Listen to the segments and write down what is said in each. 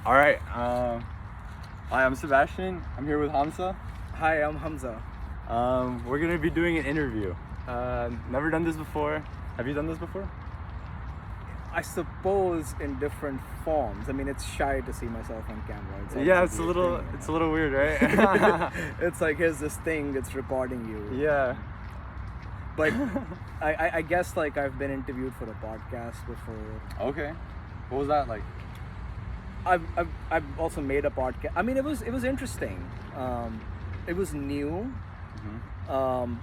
All right. Hi, I'm Sebastian. I'm here with Hamza. Hi, I'm Hamza. We're gonna be doing an interview. Never done this before. Have you done this before? I suppose in different forms. I mean, it's shy to see myself on camera. Yeah, it's a little weird, right? It's like, here's this thing that's recording you. Yeah. But I guess like I've been interviewed for a podcast before. Okay. What was that like? I've also made a podcast. I mean, it was interesting. It was new. Mm-hmm.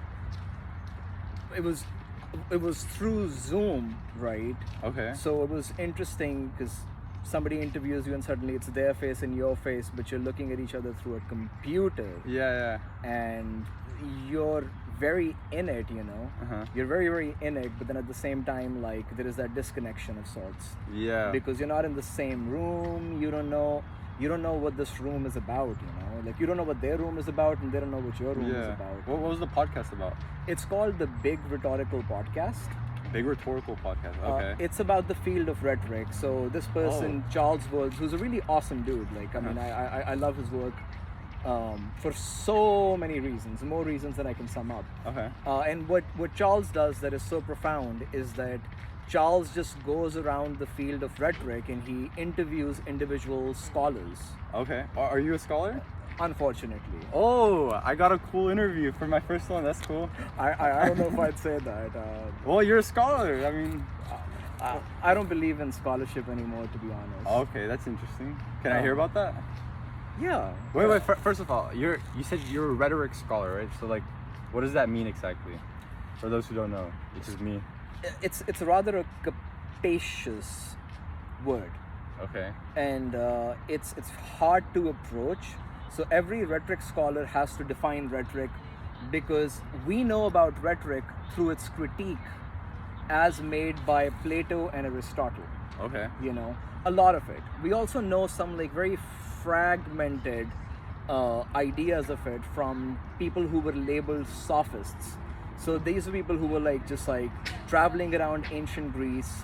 It was through Zoom, right? Okay. So it was interesting because somebody interviews you and suddenly it's their face and your face, but you're looking at each other through a computer. Yeah. And you're very in it, you know. Uh-huh. You're very, very in it, but then at the same time, like, there is that disconnection of sorts. Yeah. Because you're not in the same room. You don't know what this room is about, you know. Like, you don't know what their room is about, and they don't know what your room is about. What was the podcast about? It's called the Big Rhetorical Podcast. Big Rhetorical Podcast. Okay. It's about the field of rhetoric. So this person, Charles Woods, who's a really awesome dude. Like, I mean, I love his work for so many reasons, more reasons than I can sum up. Okay. And what Charles does that is so profound is that Charles just goes around the field of rhetoric and he interviews individual scholars. Okay. Are you a scholar? Unfortunately. Oh, I got a cool interview for my first one. That's cool. I don't know if I'd say that. Well, you're a scholar. I mean, I don't believe in scholarship anymore, to be honest. Okay, that's interesting. Can I hear about that? Yeah. Wait. First of all, you said you're a rhetoric scholar, right? So like, what does that mean exactly? For those who don't know, which is me. It's rather a capacious word. Okay. And it's hard to approach. So every rhetoric scholar has to define rhetoric because we know about rhetoric through its critique as made by Plato and Aristotle. Okay. You know, a lot of it. We also know some like very fragmented ideas of it from people who were labeled sophists. So these are people who were like just like traveling around ancient Greece,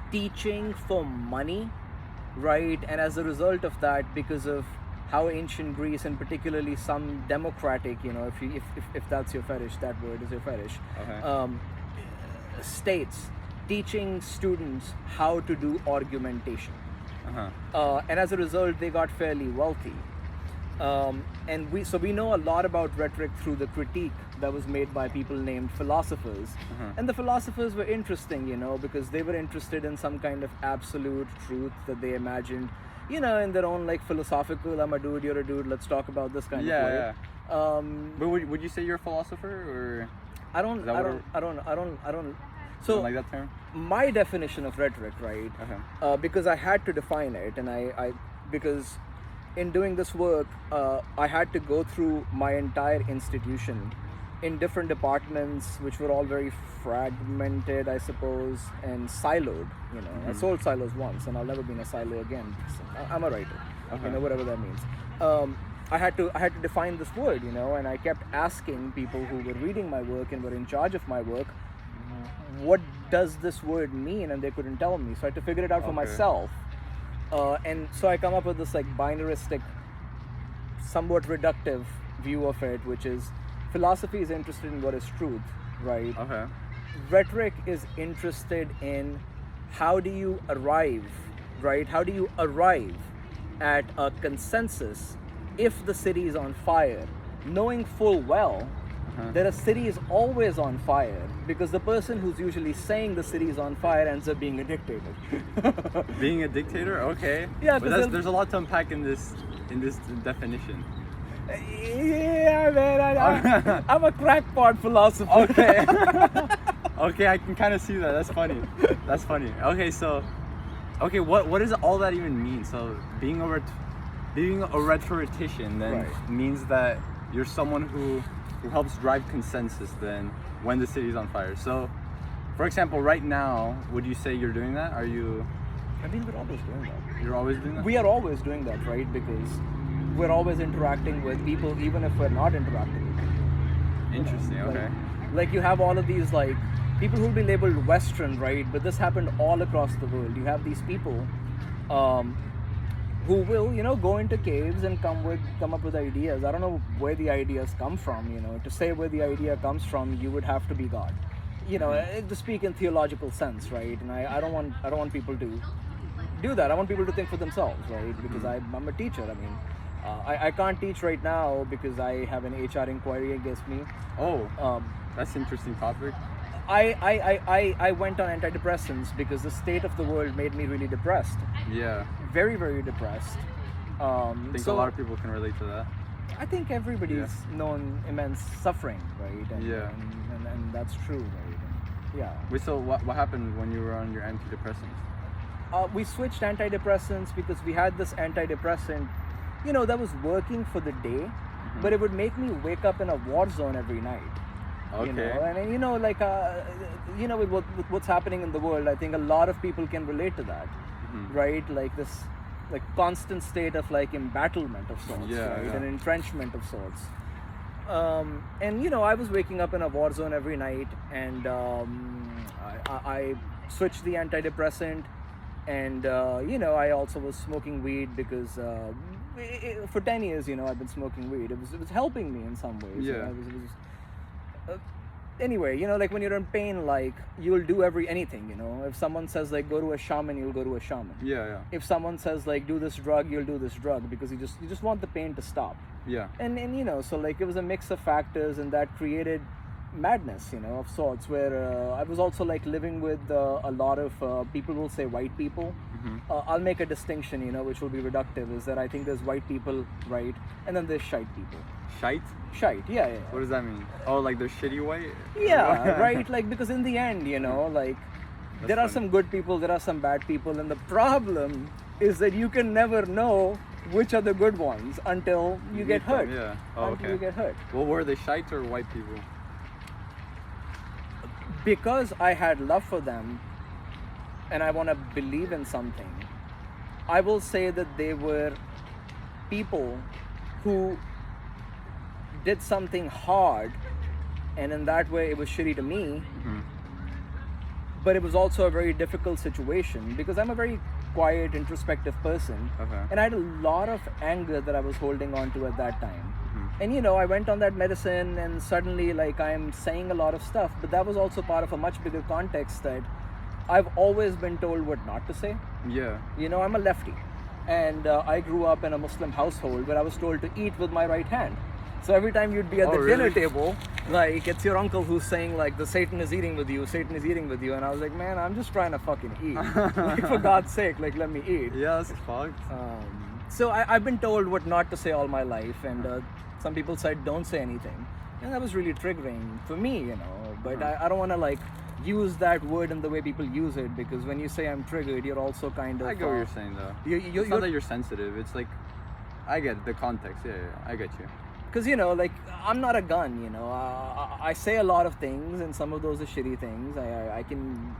teaching for money, right? And as a result of that, because of how ancient Greece and particularly some democratic, you know, if that's your fetish, that word is your fetish, Okay. States teaching students how to do argumentation. And as a result, they got fairly wealthy. And we know a lot about rhetoric through the critique that was made by people named philosophers. And the philosophers were interesting, you know, because they were interested in some kind of absolute truth that they imagined, you know, in their own like philosophical, I'm a dude, you're a dude, let's talk about this kind of way. Yeah. But would you say you're a philosopher, or I don't. So don't like that term? My definition of rhetoric, right? Because I had to define it, and I because in doing this work, I had to go through my entire institution in different departments, which were all very fragmented, I suppose, and siloed. You know, I sold silos once, and I'll never be in a silo again. I'm a writer, you know, whatever that means. I had to define this word, you know, and I kept asking people who were reading my work and were in charge of my work, what does this word mean? And they couldn't tell me, so I had to figure it out for myself. And so I come up with this like binaristic, somewhat reductive view of it, which is philosophy is interested in what is truth, right? Okay. Rhetoric is interested in how do you arrive, right? How do you arrive at a consensus if the city is on fire, knowing full well that a city is always on fire because the person who's usually saying the city is on fire ends up being a dictator. Being a dictator? Okay. Yeah, but there's a lot to unpack in this definition. Yeah, man, I'm a crackpot philosopher. Okay. Okay, I can kind of see that. That's funny. That's funny. Okay, so, what does all that even mean? So being a rhetorician then means that you're someone who helps drive consensus then when the city's on fire. So, for example, right now, would you say you're doing that? Are you? I mean, we're always doing that. You're always doing that? We are always doing that, right? Because we're always interacting with people, even if we're not interacting with them. Interesting, okay. Like you have all of these like people who'll be labeled Western, right? But this happened all across the world. You have these people um, who will, go into caves and come up with ideas. I don't know where the ideas come from. To say where the idea comes from, you would have to be God. To speak in theological sense, right? And I don't want people to do that. I want people to think for themselves, right? Because I'm a teacher. I mean, I can't teach right now because I have an HR inquiry against me. Oh, that's an interesting topic. I went on antidepressants because the state of the world made me really depressed. Yeah. Very, very depressed. I think a lot of people can relate to that. I think everybody's known immense suffering, right? And that's true, right? Yeah. Wait, so what happened when you were on your antidepressants? We switched antidepressants because we had this antidepressant, that was working for the day, but it would make me wake up in a war zone every night. Okay. And with what's happening in the world, I think a lot of people can relate to that, right? Like this, constant state of embattlement of sorts, right? An entrenchment of sorts. And I was waking up in a war zone every night, and I switched the antidepressant, and I also was smoking weed because for 10 years, I've been smoking weed. It was helping me in some ways. Yeah. Anyway, when you're in pain, you'll do anything, If someone says go to a shaman, you'll go to a shaman. Yeah. If someone says do this drug, you'll do this drug because you just want the pain to stop. Yeah. And so it was a mix of factors, and that created madness, of sorts, where I was also living with a lot of people will say white people. I'll make a distinction, which will be reductive, is that I think there's white people, right, and then there's shite people. Shite, yeah. What does that mean? Oh, they're shitty white? Yeah, right, because in the end, there are some good people, there are some bad people, and the problem is that you can never know which are the good ones until you get hurt. Yeah. Oh, until you get hurt. Well, were they shite or white people? Because I had love for them and I want to believe in something, I will say that they were people who did something hard, and in that way it was shitty to me. But it was also a very difficult situation because I'm a very quiet, introspective person, and I had a lot of anger that I was holding on to at that time. And I went on that medicine, and suddenly I'm saying a lot of stuff, but that was also part of a much bigger context that I've always been told what not to say. Yeah. I'm a lefty, and I grew up in a Muslim household where I was told to eat with my right hand. So every time you'd be at the dinner table, it's your uncle who's saying the Satan is eating with you, and I was like, man, I'm just trying to fucking eat. For God's sake, let me eat. Yeah, that's fucked. So I've been told what not to say all my life, and some people said don't say anything, and that was really triggering for me, but I don't want to use that word in the way people use it, because when you say I'm triggered, you're also kind of... I get what you're saying, though. It's not that you're sensitive, it's I get the context. Yeah, I get you. Because I'm not a gun, I say a lot of things, and some of those are shitty things. I can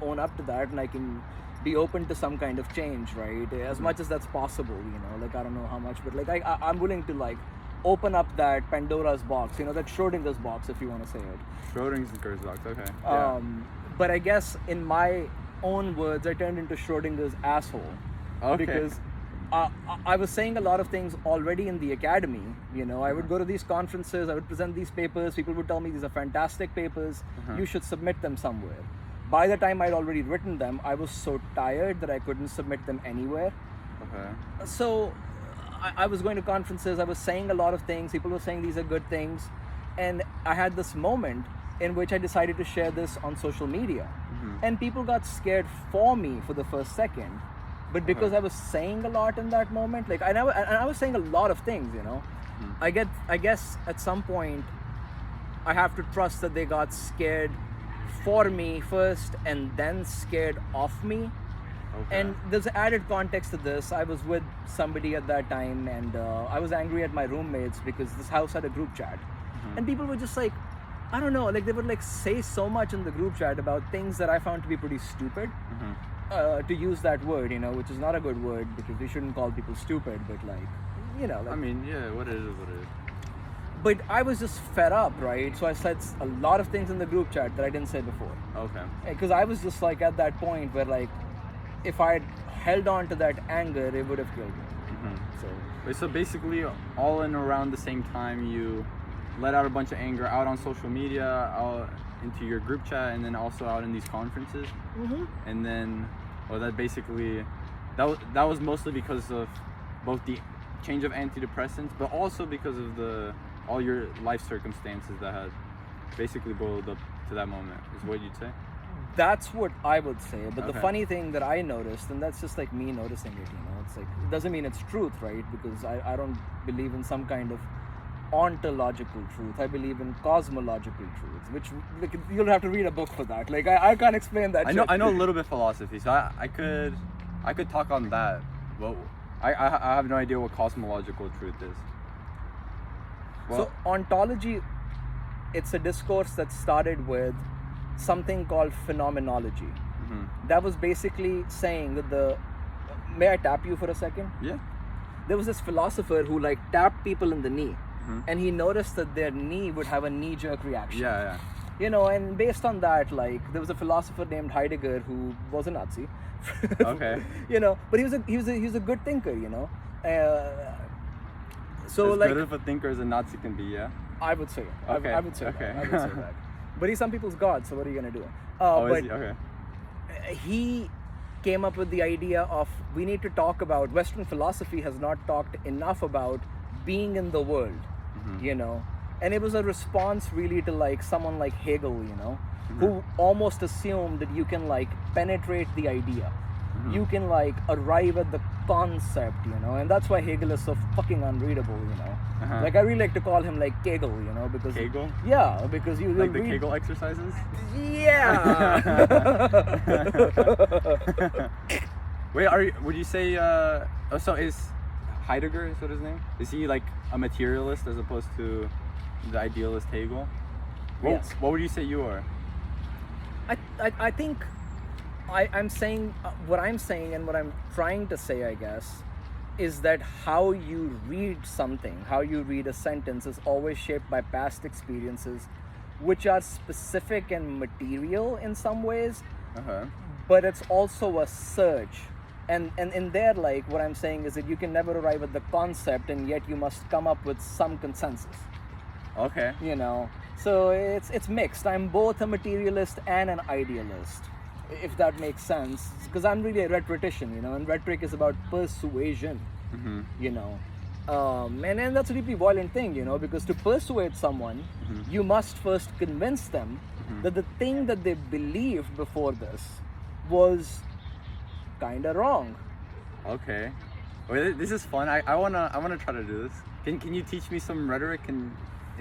own up to that, and I can be open to some kind of change, right? As much as that's possible, I don't know how much, but I'm willing to open up that Pandora's box, that Schrodinger's box, if you want to say it. Schrodinger's box, okay. Yeah. But I guess in my own words, I turned into Schrodinger's asshole. Okay. Because I was saying a lot of things already in the academy. I would go to these conferences, I would present these papers, people would tell me these are fantastic papers, you should submit them somewhere. By the time I'd already written them, I was so tired that I couldn't submit them anywhere. Okay. So I was going to conferences, I was saying a lot of things, people were saying these are good things, and I had this moment in which I decided to share this on social media. And people got scared for me for the first second. But because I was saying a lot in that moment, I was saying a lot of things, I guess at some point I have to trust that they got scared for me first and then scared of me. Okay. And there's added context to this. I was with somebody at that time, and I was angry at my roommates because this house had a group chat. And people were just I don't know, they would say so much in the group chat about things that I found to be pretty stupid. To use that word, which is not a good word because we shouldn't call people stupid, but I mean, yeah, what it is, what it is. But I was just fed up, right? So I said a lot of things in the group chat that I didn't say before. Okay. Because I was just at that point where if I had held on to that anger, it would have killed me. So Wait, so basically, all in around the same time, you let out a bunch of anger out on social media, out into your group chat, and then also out in these conferences. And then, well, that basically, that was mostly because of both the change of antidepressants, but also because of all your life circumstances that had basically boiled up to that moment, is what you'd say? That's what I would say. But the Okay. funny thing that I noticed, and that's just like me noticing it, it's like, it doesn't mean it's truth, right? Because I don't believe in some kind of ontological truth. I believe in cosmological truth, which, like, you'll have to read a book for that. Like, I can't explain that. I know a little bit philosophy, so I could talk on that. Well, I have no idea what cosmological truth is. So ontology, it's a discourse that started with something called phenomenology. That was basically saying that may I tap you for a second? Yeah. There was this philosopher who like tapped people in the knee, and he noticed that their knee would have a knee-jerk reaction. Yeah. And based on that, like, there was a philosopher named Heidegger who was a Nazi. Okay. But he was a good thinker. So As like, good of a thinker as a Nazi can be, yeah. I would say. Okay. I would say. Okay. That. I would say that. But he's some people's god, so what are you gonna do? Is he? Okay. He came up with the idea of, we need to talk about, Western philosophy has not talked enough about being in the world, and it was a response really to like someone like Hegel, who almost assumed that you can like penetrate the idea, you can like arrive at the concept, and that's why Hegel is so fucking unreadable, Like, I really like to call him like Kegel, because Kegel? Yeah, because you Like the read, Kegel exercises? yeah. Wait, would you say so is Heidegger, is what his name? Is he like a materialist as opposed to the idealist Hegel? Yes. What would you say you are? I think I'm saying what I'm saying, and what I'm trying to say, I guess, is that how you read something, how you read a sentence, is always shaped by past experiences, which are specific and material in some ways, but it's also a search. And in there, like, what I'm saying is that you can never arrive at the concept, and yet you must come up with some consensus. Okay. So it's mixed. I'm both a materialist and an idealist, if that makes sense, because I'm really a rhetorician, and rhetoric is about persuasion, and that's a deeply violent thing, because to persuade someone, you must first convince them that the thing that they believed before this was kind of wrong. Okay. Wait, this is fun. I wanna try to do this. Can you teach me some rhetoric and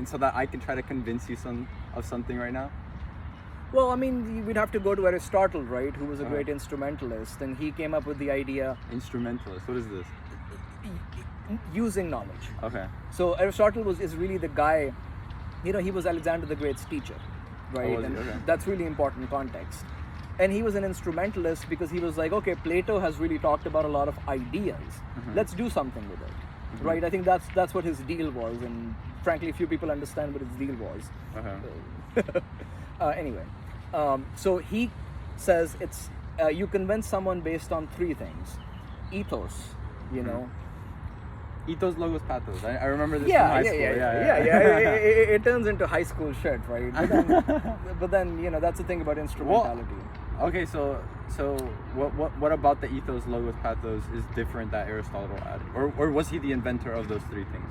so that I can try to convince you of something right now? Well, I mean, we'd have to go to Aristotle, right, who was a great instrumentalist, and he came up with the idea... Instrumentalist, what is this? Using knowledge. Okay. So Aristotle is really the guy, he was Alexander the Great's teacher, right? was he? And Okay. that's really important context. And he was an instrumentalist because he was like, okay, Plato has really talked about a lot of ideas. Let's do something with it, right? I think that's what his deal was, and frankly, few people understand what his deal was. Anyway, so he says it's you convince someone based on three things: ethos, Ethos, logos, pathos. I remember this Yeah, from high school. It turns into high school shit, right? But then that's the thing about instrumentality. Okay, so what about the ethos, logos, pathos is different that Aristotle added, or was he the inventor of those three things?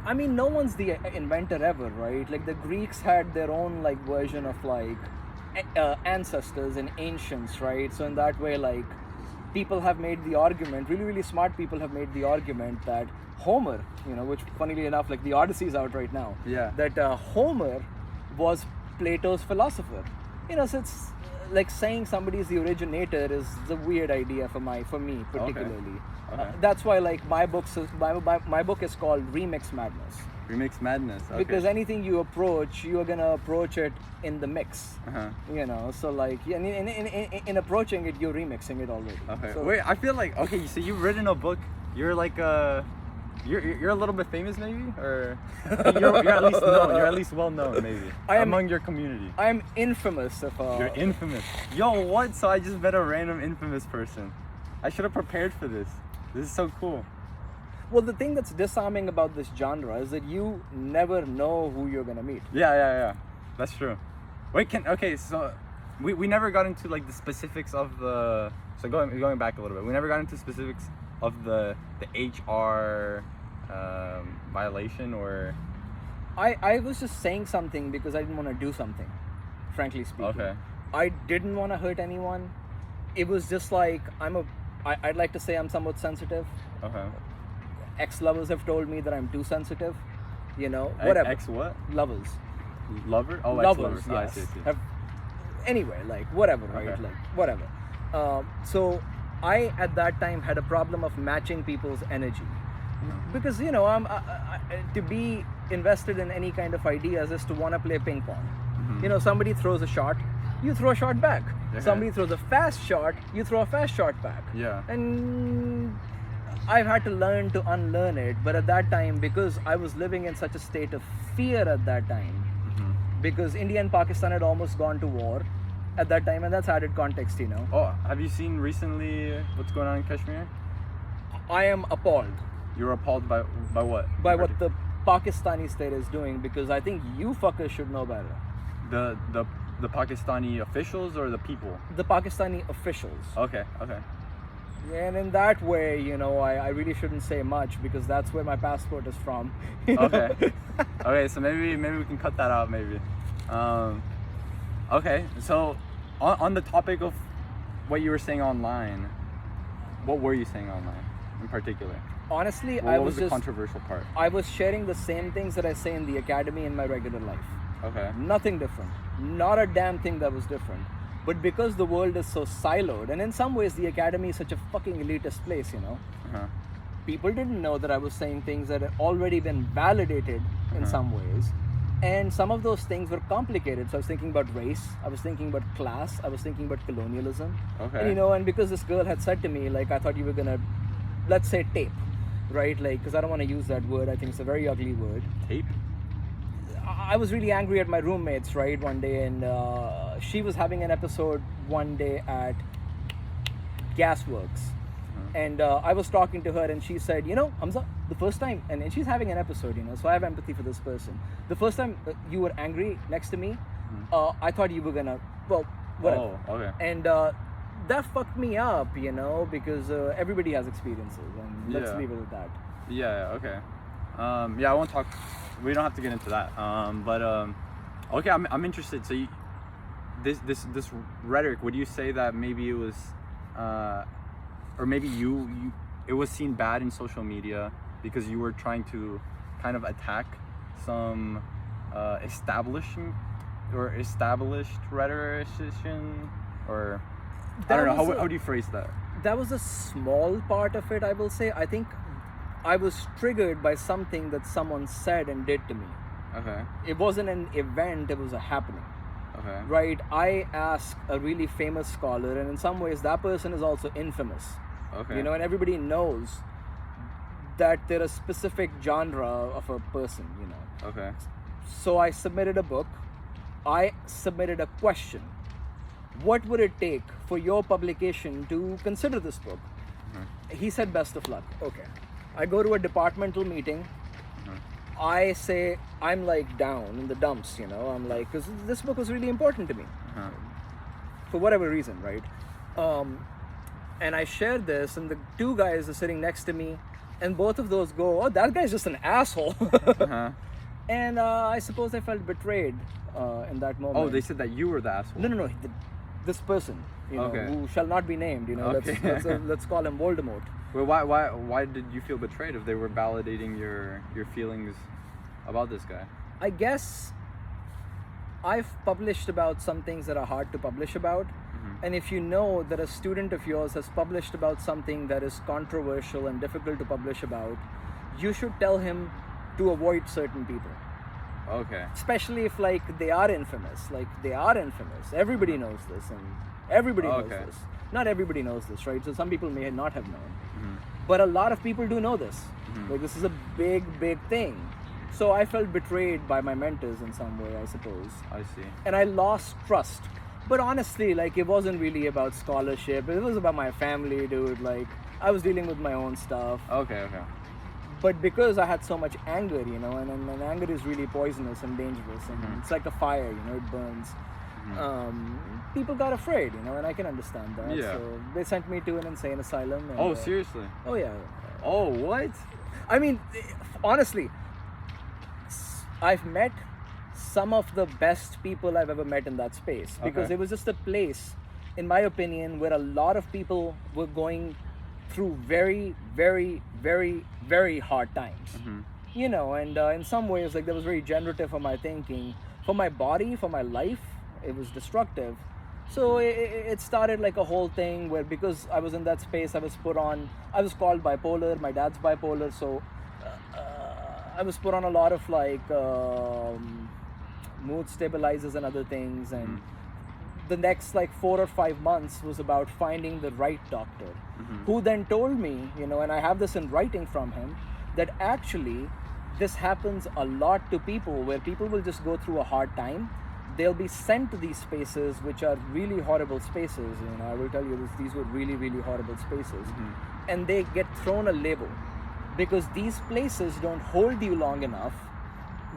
I mean, no one's the inventor ever, right? Like, the Greeks had their own like version of like ancestors and ancients, right? So in that way, like, people have made the argument, really smart people have made the argument that Homer, which funnily enough, like, the Odyssey's out right now, that Homer was Plato's philosopher. So it's like saying somebody is the originator is the weird idea for me particularly. Okay. That's why, like, my book is called Remix Madness. Remix Madness. Okay. Because anything you approach, you are gonna approach it in the mix. So like, in approaching it, you're remixing it already. Okay. So, Wait, I feel like, okay, so you've written a book. You're like you're a little bit famous, maybe, or you're at least known. You're at least well known, maybe, among your community. I am infamous. You're infamous. Yo, what? So I just met a random infamous person. I should have prepared for this. This is so cool. Well, the thing that's disarming about this genre is that you never know who you're gonna meet. Yeah. That's true. Wait, so we never got into like the specifics of the. So going back a little bit, we never got into specifics of the HR violation or. I was just saying something because I didn't want to do something, frankly speaking. Okay. I didn't want to hurt anyone. It was just like I'd like to say I'm somewhat sensitive. Okay. Ex-lovers have told me that I'm too sensitive. You know, whatever. Ex what? Lovers. Lover? Oh, Lovers. ex-lovers. Yes. I see. Anyway, like whatever, right? Okay. Like whatever. So I at that time had a problem of matching people's energy. Because I'm to be invested in any kind of ideas is to want to play ping pong. Mm-hmm. Somebody throws a shot, you throw a shot back. Yeah. Somebody throws a fast shot, you throw a fast shot back. Yeah. And I've had to learn to unlearn it, but at that time, because I was living in such a state of fear at that time, because India and Pakistan had almost gone to war at that time, and that's added context. Oh, have you seen recently what's going on in Kashmir? I am appalled. You're appalled by what? By what the Pakistani state is doing, because I think you fuckers should know better. The Pakistani officials or the people? The Pakistani officials. Okay. And in that way, I really shouldn't say much because that's where my passport is from. Okay. Okay, so maybe we can cut that out maybe. Okay, so on the topic of what you were saying online, what were you saying online in particular? Honestly, what was the controversial part? I was sharing the same things that I say in the academy in my regular life. Okay. Nothing different. Not a damn thing that was different. But because the world is so siloed, and in some ways the academy is such a fucking elitist place, people didn't know that I was saying things that had already been validated in some ways. And some of those things were complicated. So I was thinking about race, I was thinking about class, I was thinking about colonialism. Okay. And and because this girl had said to me, like, I thought you were gonna, let's say tape, right? Like, because I don't want to use that word, I think it's a very ugly word. Tape? I was really angry at my roommates, right, one day, and she was having an episode one day at Gasworks. And I was talking to her and she said, Hamza, the first time, and she's having an episode, so I have empathy for this person. The first time you were angry next to me, I thought you were gonna, well, whatever. Oh, okay. And that fucked me up, because everybody has experiences, and let's leave it at that. Yeah, okay. I won't talk, we don't have to get into that. Okay, I'm interested. So this rhetoric, would you say that maybe it was, or maybe it was seen bad in social media because you were trying to kind of attack some established rhetorician, or I don't know, how do you phrase that? That was a small part of it, I will say. I think I was triggered by something that someone said and did to me. Okay. It wasn't an event, it was a happening. Okay. Right? I asked a really famous scholar, and in some ways that person is also infamous. Okay. And everybody knows that there is a specific genre of a person, Okay. So I submitted a book. I submitted a question. What would it take for your publication to consider this book? He said, best of luck. Okay. I go to a departmental meeting. I say, I'm like down in the dumps, I'm like, because this book was really important to me. For whatever reason, right? And I shared this, and the two guys are sitting next to me, and both of those go, oh, that guy's just an asshole. And I suppose I felt betrayed in that moment. Oh, they said that you were the asshole. No. This person, who shall not be named, Okay. let's call him Voldemort. Well, why did you feel betrayed if they were validating your feelings about this guy? I guess I've published about some things that are hard to publish about. And if you know that a student of yours has published about something that is controversial and difficult to publish about, you should tell him to avoid certain people. Okay. Especially if they are infamous. Everybody knows this, and everybody knows this. Not everybody knows this, right? So some people may not have known. But a lot of people do know this. This is a big thing. So I felt betrayed by my mentors in some way, I suppose. I see. And I lost trust. But honestly, like, it wasn't really about scholarship. It was about my family, dude. Like, I was dealing with my own stuff. Okay. But because I had so much anger, you know, and anger is really poisonous and dangerous, and it's like a fire, you know, it burns. People got afraid, you know, and I can understand that. Yeah. So they sent me to an insane asylum. And, Oh, seriously? Oh, yeah. Oh, what? I mean, honestly, I've met some of the best people I've ever met in that space, because Okay. it was just a place, in my opinion, where a lot of people were going through very, very, very, very hard times. You know, and in some ways, like, that was very generative for my thinking, for my body, for my life. It was destructive. So it started like a whole thing where, because I was in that space, I was called bipolar. My dad's bipolar, so I was put on a lot of like mood stabilizers and other things, and the next like 4 or 5 months was about finding the right doctor, who then told me, you know, and I have this in writing from him, that actually this happens a lot to people, where people will just go through a hard time. They'll be sent to these spaces, which are really horrible spaces. You know, I will tell you this, these were really, really horrible spaces. And they get thrown a label, because these places don't hold you long enough,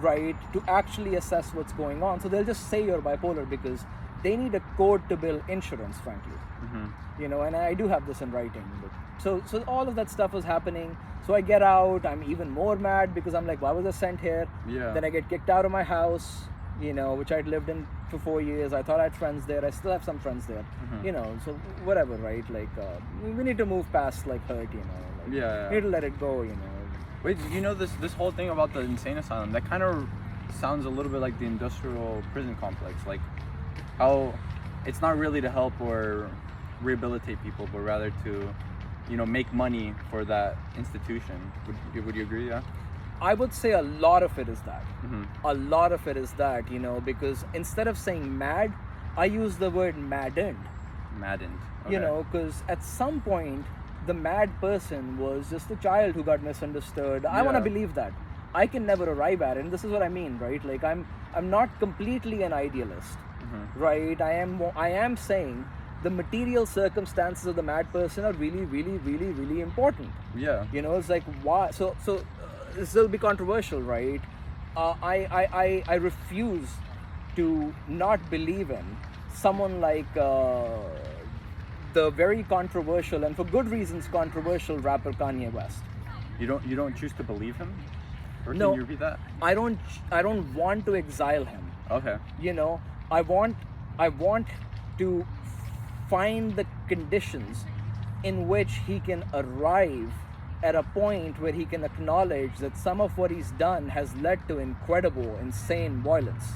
right, to actually assess what's going on. So they'll just say you're bipolar because they need a code to bill insurance, frankly. You know, and I do have this in writing. But so all of that stuff was happening. So I get out, I'm even more mad, because I'm like, why was I sent here? Yeah. Then I get kicked out of my house, you know, which I'd lived in for 4 years. I thought I had friends there. I still have some friends there. You know, so whatever, right? Like, we need to move past like hurt, you know. Like, Yeah. we need to let it go, you know. Wait, you know this whole thing about the insane asylum, that kind of sounds a little bit like the industrial prison complex, like how it's not really to help or rehabilitate people, but rather to, you know, make money for that institution. Would you agree? Yeah. I would say a lot of it is that. A lot of it is that, you know, because instead of saying mad, I use the word maddened. Maddened. You Okay. know, because at some point, the mad person was just a child who got misunderstood. I want to Yeah. believe that. I can never arrive at it, and this is what I mean, right? Like, I'm not completely an idealist, right? I am saying the material circumstances of the mad person are really, really, really, really important. Yeah. You know, it's like, why? So this will be controversial, right? I refuse to not believe in someone like the very controversial, and for good reasons controversial, rapper Kanye West. You don't choose to believe him? Or No. can you repeat that? I don't want to exile him. Okay. You know, I want to find the conditions in which he can arrive at a point where he can acknowledge that some of what he's done has led to incredible, insane violence.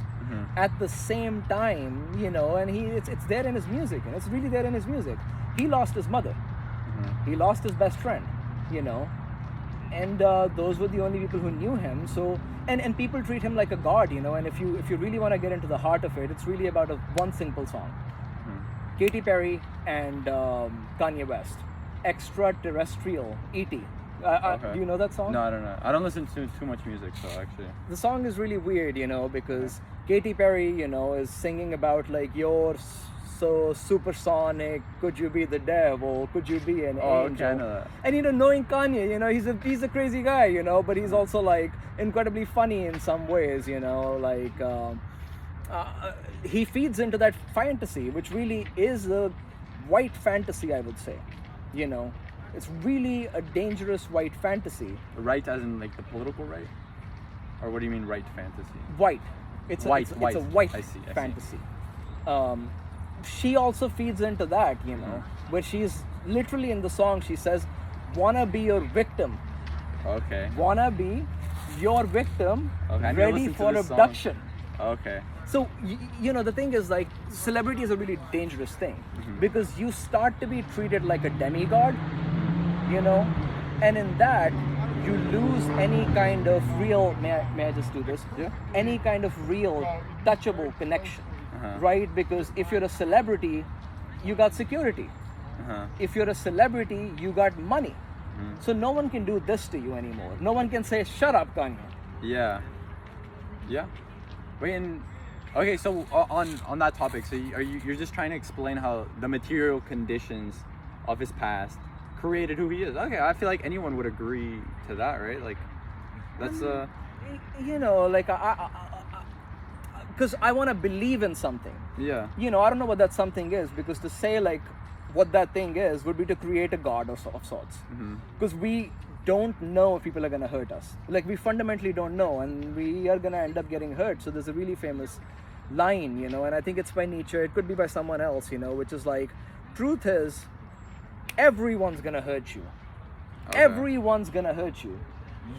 At the same time, you know, and it's there in his music, and it's really there in his music. He lost his mother. He lost his best friend, you know, and those were the only people who knew him. So and people treat him like a god, you know. And if you really want to get into the heart of it, it's really about one simple song. Katy Perry and Kanye West, Extraterrestrial, E.T. Okay. Do you know that song? No, I don't know. I don't listen to too much music, so actually. The song is really weird, you know, because Katy Perry, you know, is singing about like, you're so supersonic, could you be the devil, could you be an Oh, angel? okay, I know that. And you know, knowing Kanye, you know, he's a crazy guy, you know, but he's also like incredibly funny in some ways, you know, like he feeds into that fantasy, which really is a white fantasy, I would say, you know. It's really a dangerous white fantasy. Right as in like the political right? Or what do you mean right fantasy? White. It's a white I see. fantasy. She also feeds into that, you know, where she's literally in the song, she says, wanna be your victim. Okay. Wanna be your victim, Okay, I need to ready listen to for this song. abduction. Okay. So, you know, the thing is, like, celebrity is a really dangerous thing, because you start to be treated like a demigod, you know, and in that, you lose any kind of real, may I just do this? Yeah. Any kind of real, touchable connection, right? Because if you're a celebrity, you got security. If you're a celebrity, you got money. So no one can do this to you anymore. No one can say, shut up, Kanye. Yeah. Yeah. Wait, and Okay, so on that topic, so you're just trying to explain how the material conditions of his past created who he is. Okay, I feel like anyone would agree to that, right? Like, that's You know, like because I want to believe in something. yeah. You know, I don't know what that something is, because to say like what that thing is would be to create a god of sorts. Because we don't know if people are going to hurt us. Like, we fundamentally don't know, and we are going to end up getting hurt. So there's a really famous line, you know, and I think it's by Nietzsche, it could be by someone else, you know, which is like, truth is, everyone's going to hurt you. Okay. Everyone's going to hurt you.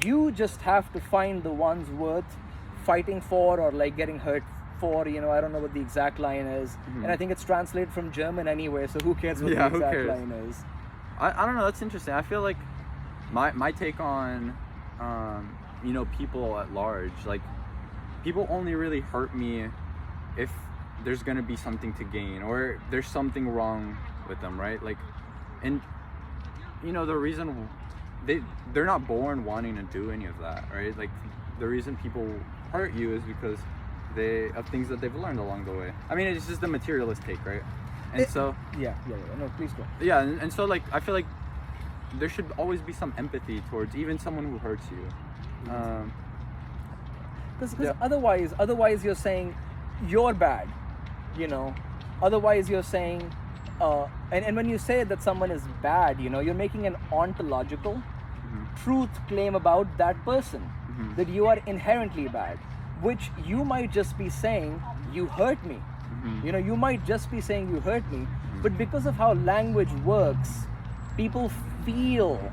You just have to find the ones worth fighting for, or like getting hurt for, you know. I don't know what the exact line is, and I think it's translated from German anyway, so who cares what the exact line is. I don't know, that's interesting. I feel like my take on you know, people at large, like, people only really hurt me if there's gonna be something to gain, or there's something wrong with them, right? Like, and you know, the reason they're not born wanting to do any of that, right? Like, the reason people hurt you is because of things that they've learned along the way. I mean, it's just the materialist take, right? And so yeah. No, please go. yeah, and so like, I feel like there should always be some empathy towards even someone who hurts you. Because otherwise you're saying you're bad, you know. Otherwise you're saying, and when you say that someone is bad, you know, you're making an ontological truth claim about that person, that you are inherently bad, which you might just be saying, you hurt me. You know, you might just be saying you hurt me, but because of how language works, people feel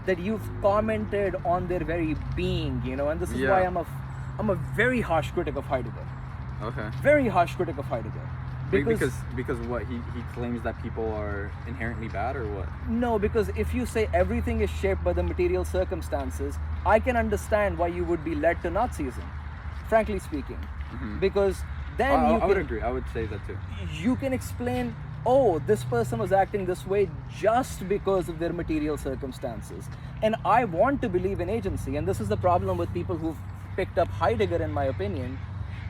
that you've commented on their very being, you know, and this is why I'm a very harsh critic of Heidegger. Okay. Very harsh critic of Heidegger. Because what he claims that people are inherently bad, or what? No, because if you say everything is shaped by the material circumstances, I can understand why you would be led to Nazism, frankly speaking. Because then I would agree. I would say that too. You can explain, oh, this person was acting this way just because of their material circumstances. And I want to believe in agency, and this is the problem with people who've picked up Heidegger, in my opinion,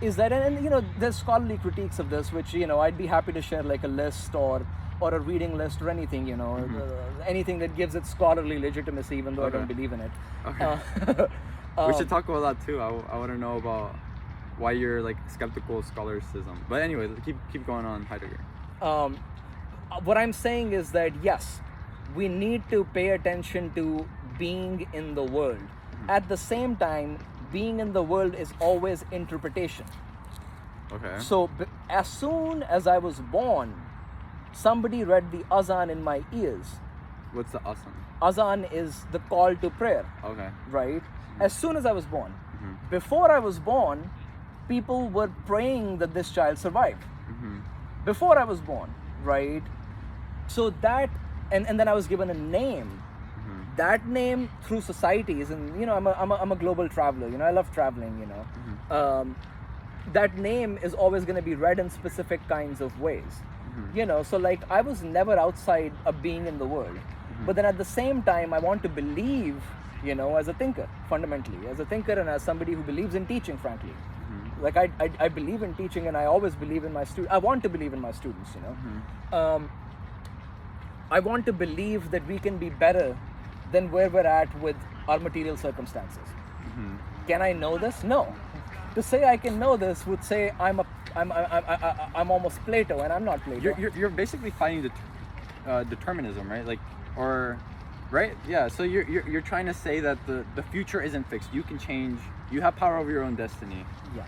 is that, and you know, there's scholarly critiques of this, which, you know, I'd be happy to share, like a list or a reading list or anything, you know, anything that gives it scholarly legitimacy, even though I don't believe in it. Okay. We should talk about that too. I want to know about why you're like skeptical of scholasticism. But anyway, keep going on Heidegger. What I'm saying is that yes, we need to pay attention to being in the world. At the same time, being in the world is always interpretation. Okay. So as soon as I was born, somebody read the azan in my ears. What's the azan? Azan is the call to prayer. Okay. Right? As soon as I was born. Before I was born, people were praying that this child survived. Before I was born, right? So that, and then I was given a name. That name through societies, and you know, I'm a global traveler. You know, I love traveling. You know, that name is always going to be read in specific kinds of ways. You know, so like I was never outside of being in the world, but then at the same time, I want to believe. You know, as a thinker, fundamentally, as a thinker, and as somebody who believes in teaching, frankly. Like I believe in teaching, and I always believe in my students. I want to believe in my students, you know. I want to believe that we can be better than where we're at with our material circumstances. Can I know this? No. To say I can know this would say I'm almost Plato, and I'm not Plato. You're basically fighting determinism, right? Like, or right? Yeah. So you're trying to say that the future isn't fixed. You can change. You have power over your own destiny. Yeah.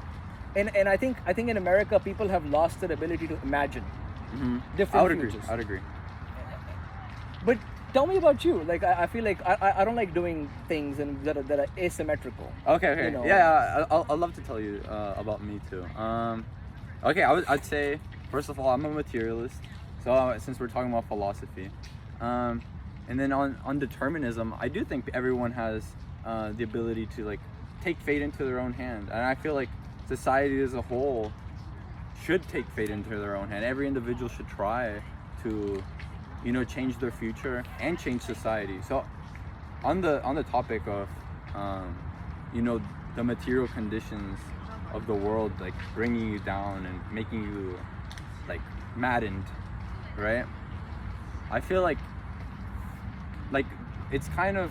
And I think in America people have lost their ability to imagine different futures. I would agree. But tell me about you. Like I feel like I don't like doing things that are asymmetrical. Okay. You know? Yeah. I'd love to tell you about me too. Okay. I'd say first of all, I'm a materialist. So since we're talking about philosophy, and then on determinism, I do think everyone has the ability to like take fate into their own hand, and I feel like society as a whole should take fate into their own hand. Every individual should try to, you know, change their future and change society. So on the topic of you know, the material conditions of the world like bringing you down and making you like maddened, right? I feel like it's kind of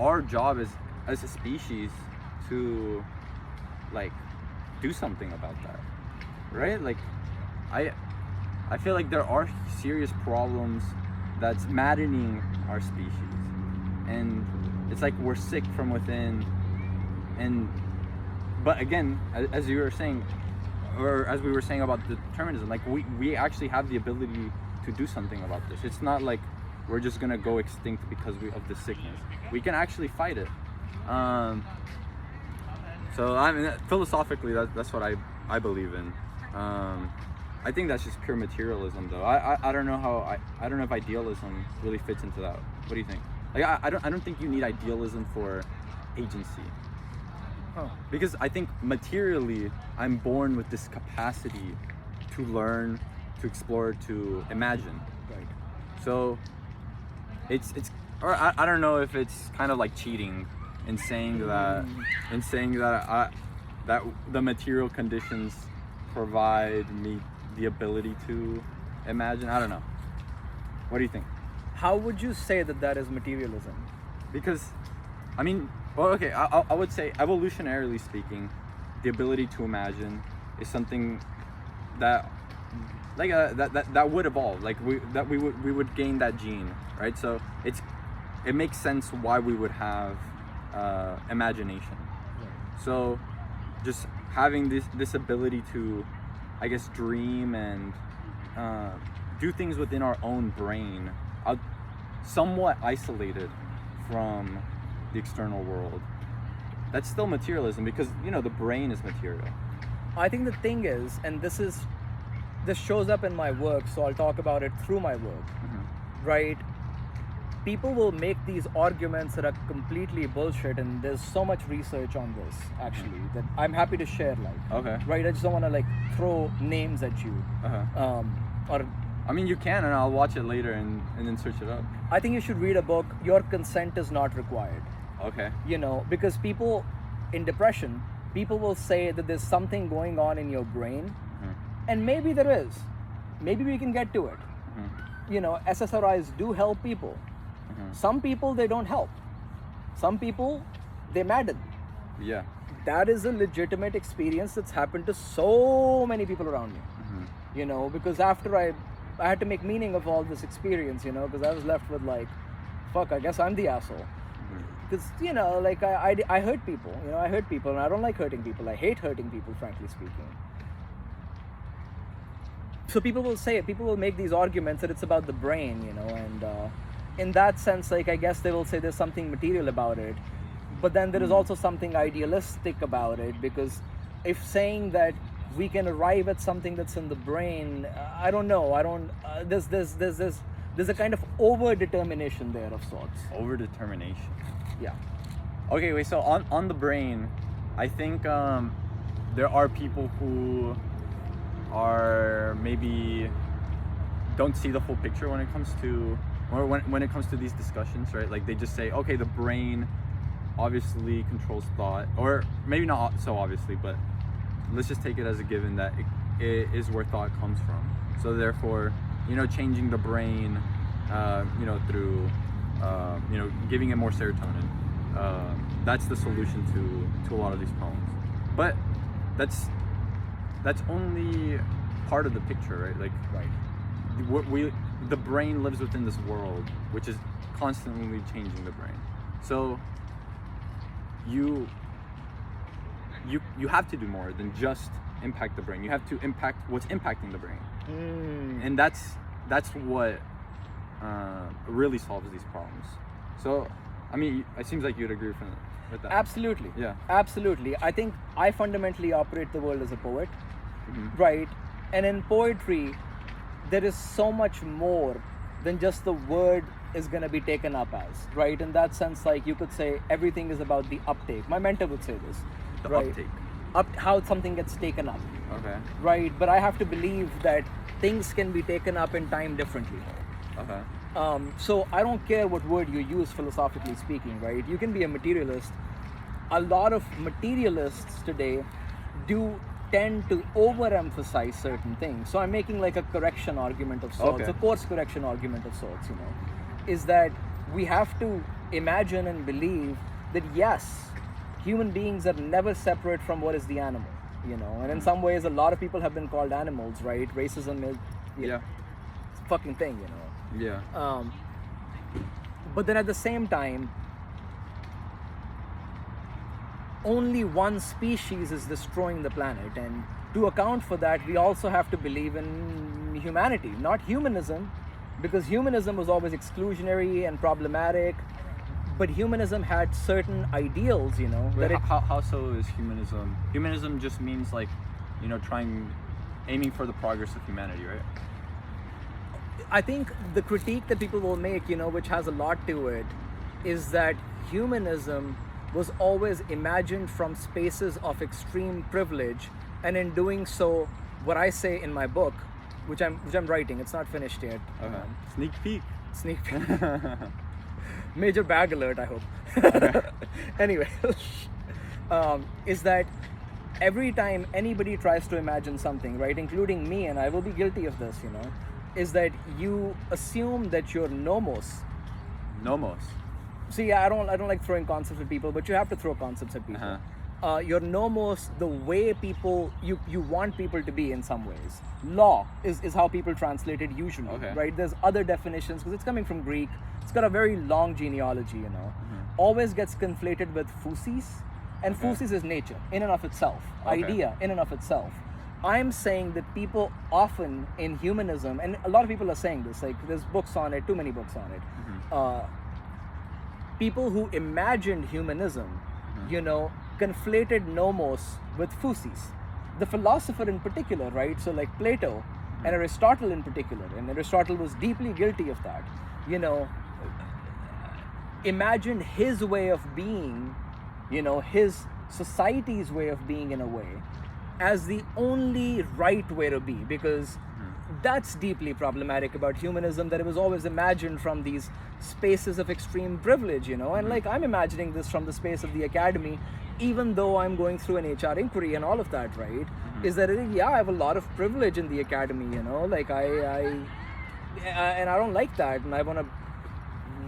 our job as a species to like do something about that, right? Like I feel like there are serious problems that's maddening our species, and it's like we're sick from within. And but again, as you were saying, or as we were saying about determinism, like we actually have the ability to do something about this. It's not like we're just gonna go extinct because of this sickness. We can actually fight it. So I mean, philosophically, that's what I believe in. I think that's just pure materialism, though. I don't know how I don't know if idealism really fits into that. What do you think? Like I don't think you need idealism for agency. Oh. Because I think materially, I'm born with this capacity to learn, to explore, to imagine. Right. So it's or I don't know if it's kind of like cheating in saying that that the material conditions provide me the ability to imagine. I don't know. What do you think? How would you say that is materialism? Because I mean, well, okay, I would say evolutionarily speaking, the ability to imagine is something that like that would evolve, like we would gain that gene, right? So it makes sense why we would have imagination. Right. So just having this ability to, I guess, dream and do things within our own brain, somewhat isolated from the external world. That's still materialism, because the brain is material. I think the thing is, and this shows up in my work, so I'll talk about it through my work. Mm-hmm. Right? People will make these arguments that are completely bullshit, and there's so much research on this actually that I'm happy to share. Okay. Right? I just don't want to throw names at you. Uh-huh. Or I mean, you can, and I'll watch it later and then search it up. I think you should read a book. Your consent is not required. Okay. Because people in depression, people will say that there's something going on in your brain, and maybe there is. Maybe we can get to it. SSRIs do help people. Some people, they don't help. Some people, they madden. Yeah. That is a legitimate experience that's happened to so many people around me. Because after I had to make meaning of all this experience, because I was left with fuck, I guess I'm the asshole. Because, I hurt people, I hurt people, and I don't like hurting people. I hate hurting people, frankly speaking. So people will make these arguments that it's about the brain, and in that sense, I guess they will say there's something material about it. But then there is also something idealistic about it, because if saying that we can arrive at something that's in the brain, I don't know. There's a kind of over-determination there of sorts. Over-determination. Yeah. Okay, wait, so on the brain, I think there are people who are maybe don't see the full picture when it comes to, or when it comes to these discussions, right? Like they just say, okay, the brain obviously controls thought, or maybe not so obviously, but let's just take it as a given that it is where thought comes from. So therefore, changing the brain, through, giving it more serotonin, that's the solution to a lot of these problems. But that's only part of the picture, right? Right. The brain lives within this world, which is constantly changing the brain. So you have to do more than just impact the brain. You have to impact what's impacting the brain. And that's what really solves these problems. So I mean, it seems like you'd agree with that. Absolutely. Yeah. Absolutely. I think I fundamentally operate the world as a poet, right? And in poetry, there is so much more than just the word is going to be taken up as, right? In that sense, you could say everything is about the uptake. My mentor would say this. The right? uptake. How something gets taken up. Okay. Right? But I have to believe that things can be taken up in time differently. Okay. So I don't care what word you use philosophically speaking, right? You can be a materialist. A lot of materialists today do tend to overemphasize certain things. So I'm making like a correction argument of sorts, Okay. a course correction argument of sorts, is that we have to imagine and believe that yes, human beings are never separate from what is the animal, and in some ways a lot of people have been called animals, right? Racism is Yeah. it's a fucking thing, Yeah. But then at the same time, only one species is destroying the planet, and to account for that we also have to believe in humanity, not humanism, because humanism was always exclusionary and problematic, but humanism had certain ideals, Wait, how so is humanism? Humanism just means like, aiming for the progress of humanity, right? I think the critique that people will make, which has a lot to it, is that humanism was always imagined from spaces of extreme privilege, and in doing so, what I say in my book, which I'm writing, it's not finished yet. Okay. Sneak peek. Sneak peek. Major bag alert, I hope. Anyway, is that every time anybody tries to imagine something, right, including me, and I will be guilty of this, is that you assume that your nomos. Nomos. See, I don't like throwing concepts at people, but you have to throw concepts at people. Your nomos, the way people you want people to be in some ways. Law is how people translate it usually, Okay. right? There's other definitions because it's coming from Greek. It's got a very long genealogy, Always gets conflated with physis, and Okay. physis is nature in and of itself, Okay. idea in and of itself. I'm saying that people often in humanism, and a lot of people are saying this, like there's books on it, too many books on it. People who imagined humanism, conflated nomos with physis. The philosopher in particular, right? So like Plato and Aristotle in particular, and Aristotle was deeply guilty of that, imagined his way of being, his society's way of being in a way, as the only right way to be, because that's deeply problematic about humanism, that it was always imagined from these spaces of extreme privilege, and like I'm imagining this from the space of the academy, even though I'm going through an HR inquiry and all of that, right? Is that I have a lot of privilege in the academy, like I and I don't like that, and I want to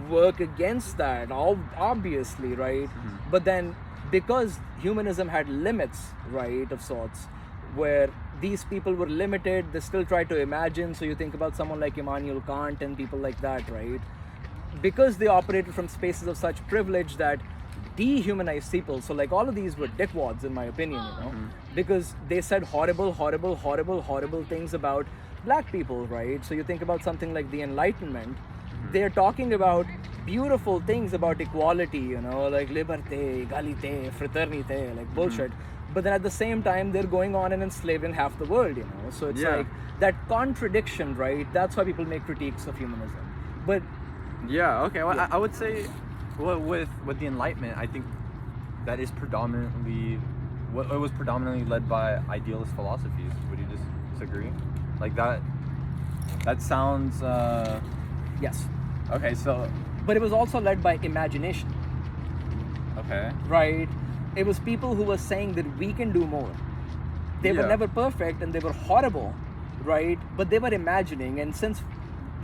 work against that, obviously, right? But then because humanism had limits, right, of sorts, where these people were limited, they still try to imagine. So you think about someone like Immanuel Kant and people like that, right? Because they operated from spaces of such privilege that dehumanized people. So like all of these were dickwads in my opinion, because they said horrible things about black people, right? So you think about something like the Enlightenment, they're talking about beautiful things about equality, like liberté, égalité, fraternité, like bullshit. But then at the same time, they're going on and enslaving half the world, So it's like that contradiction, right? That's why people make critiques of humanism. But yeah, okay. Well, I would say, with the Enlightenment, I think that is predominantly, it was predominantly led by idealist philosophies. Would you disagree? Like that sounds. yes. Okay, so. But it was also led by imagination. Okay. Right? It was people who were saying that we can do more. They were never perfect and they were horrible, right? But they were imagining, and since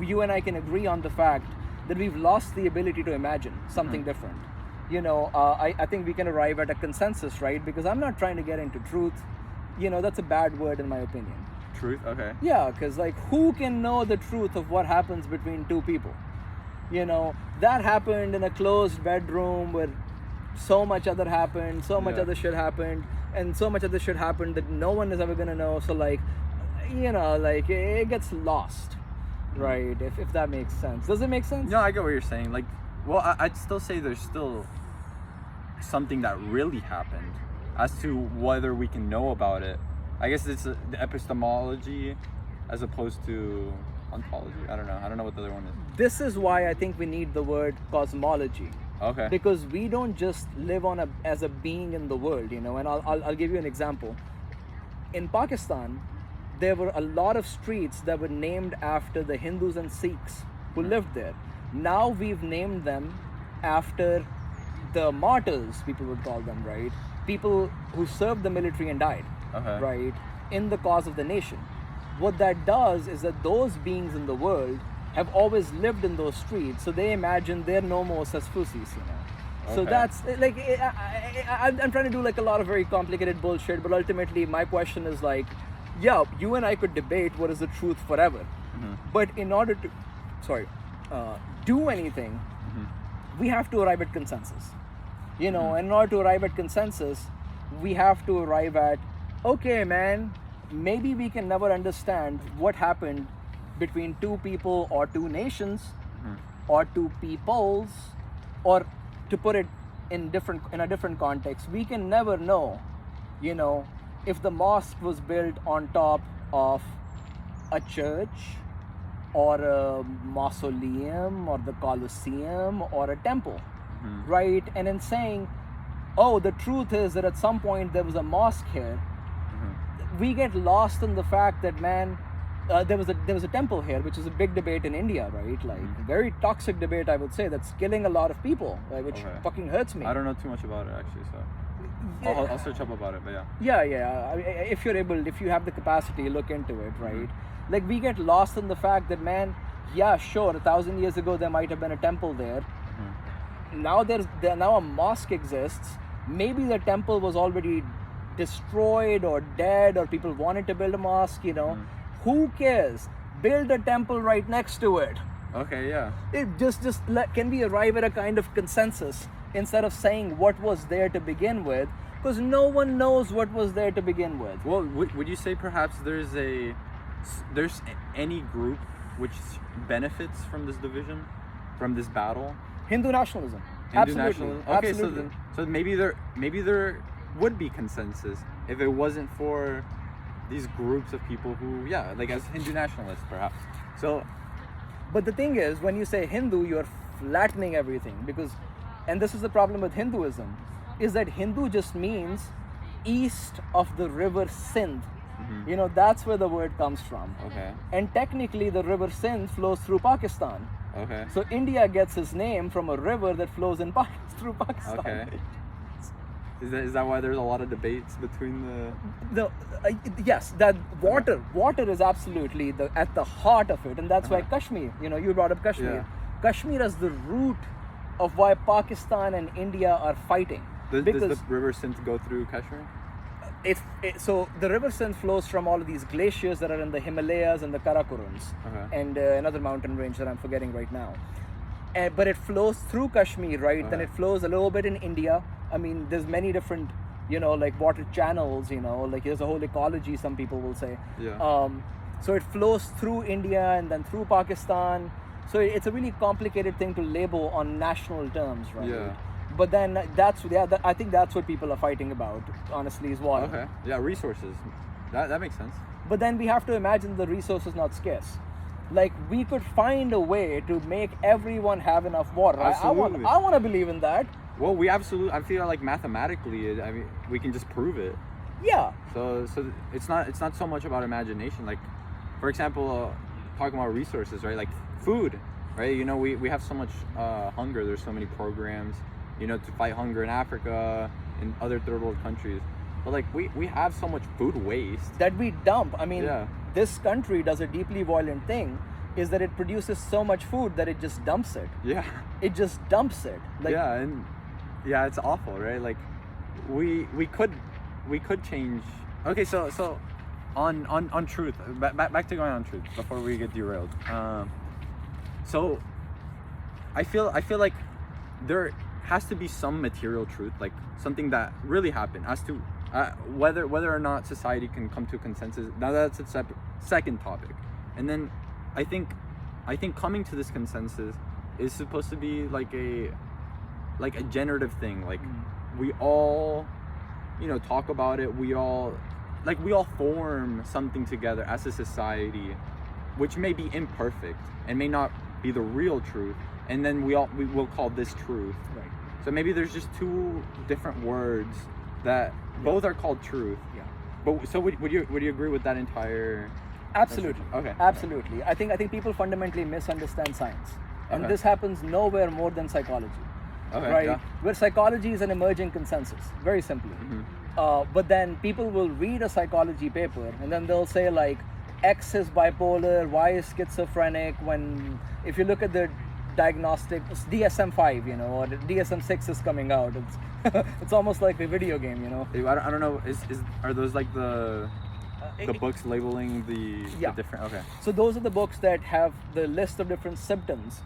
you and I can agree on the fact that we've lost the ability to imagine something different, I think we can arrive at a consensus, right? Because I'm not trying to get into truth. That's a bad word in my opinion. Truth? Okay. Yeah, because like who can know the truth of what happens between two people? That happened in a closed bedroom where so much other happened, so much other shit happened, and so much other shit happened that no one is ever gonna know. So like, like it gets lost, right? If that makes sense. Does it make sense? No, I get what you're saying. Like, well, I'd still say there's still something that really happened. As to whether we can know about it, I guess it's the epistemology as opposed to ontology. I don't know what the other one is. This is why I think we need the word cosmology. Okay. Because we don't just live as a being in the world, and I'll give you an example. In Pakistan, there were a lot of streets that were named after the Hindus and Sikhs who lived there. Now we've named them after the martyrs, people would call them, right? people who served the military and died, right, in the cause of the nation. What that does is that those beings in the world have always lived in those streets, so they imagine they're no more as pussies, you know. So that's like, I'm trying to do like a lot of very complicated bullshit, but ultimately my question is like, yeah, you and I could debate what is the truth forever, but in order to, do anything, we have to arrive at consensus, you know. And in order to arrive at consensus, we have to arrive at, okay, man, maybe we can never understand what happened between two people or two nations or two peoples, or to put it in a different context, we can never know, you know, if the mosque was built on top of a church or a mausoleum or the Colosseum or a temple, right? And in saying, oh, the truth is that at some point there was a mosque here, we get lost in the fact that, man, there was a temple here, which is a big debate in India, right? Like, very toxic debate, I would say, that's killing a lot of people, which fucking hurts me. I don't know too much about it, actually, so I'll search up about it, but yeah. If you're able, if you have the capacity, look into it, right? Like, we get lost in the fact that, man, yeah, sure, 1,000 years ago there might have been a temple there. Now now a mosque exists. Maybe the temple was already destroyed or dead, or people wanted to build a mosque, you know. Who cares? Build a temple right next to it. Okay, yeah. It can we arrive at a kind of consensus instead of saying what was there to begin with, because no one knows what was there to begin with. Well, would you say perhaps there's any group which benefits from this division, from this battle? Hindu nationalism. Hindu Absolutely. nationalism. Okay, Absolutely. so maybe there would be consensus if it wasn't for these groups of people who, like as Hindu nationalists perhaps. So, but the thing is, when you say Hindu, you're flattening everything, because, and this is the problem with Hinduism, is that Hindu just means east of the river Sindh. You know, that's where the word comes from. Okay. And technically the river Sindh flows through Pakistan. Okay. So India gets its name from a river that flows in through Pakistan. Okay. Is that why there's a lot of debates between yes, that water is absolutely at the heart of it, and that's why Kashmir, you know, you brought up Kashmir. Kashmir is the root of why Pakistan and India are fighting. Does the river Sindh go through Kashmir? So the river Sindh flows from all of these glaciers that are in the Himalayas and the Karakorums, and another mountain range that I'm forgetting right now. But it flows through Kashmir, right? Then it flows a little bit in India. I mean, there's many different, you know, like water channels, you know, like there's a whole ecology, some people will say. So it flows through India and then through Pakistan. So it's a really complicated thing to label on national terms, right? Yeah. But then I think that's what people are fighting about, honestly, is water. Okay. Yeah, resources. That makes sense. But then we have to imagine the resource is not scarce. Like, we could find a way to make everyone have enough water. Absolutely. I want to believe in that. Well, I feel like mathematically, I mean, we can just prove it. Yeah. So it's not so much about imagination. Like, for example, talking about resources, right? Like food, right? You know, we have so much hunger. There's so many programs, you know, to fight hunger in Africa and other third world countries. But like we have so much food waste that we dump. I mean, this country does a deeply violent thing, is that it produces so much food that it just dumps it. Yeah. It just dumps it. Like, it's awful, right? Like we could change. Okay, so on truth. Back to going on truth before we get derailed. So I feel like there has to be some material truth, like something that really happened, as to whether or not society can come to a consensus. Now that's a second topic. And then I think coming to this consensus is supposed to be like a generative thing. Like we all, you know, talk about it. We all form something together as a society, which may be imperfect and may not be the real truth. And then we will call this truth. Right. So maybe there's just two different words that both are called truth. Yeah. But so would you agree with that entire? Absolutely. Okay. Absolutely. I think people fundamentally misunderstand science, and this happens nowhere more than psychology. Okay, right? yeah. Where psychology is an emerging consensus, very simply. But then people will read a psychology paper and then they'll say like X is bipolar, Y is schizophrenic. When if you look at the diagnostic, it's DSM-5, you know, or DSM-6 is coming out. It's it's almost like a video game, you know. I don't know. Are those like the books labeling the different? Okay. So those are the books that have the list of different symptoms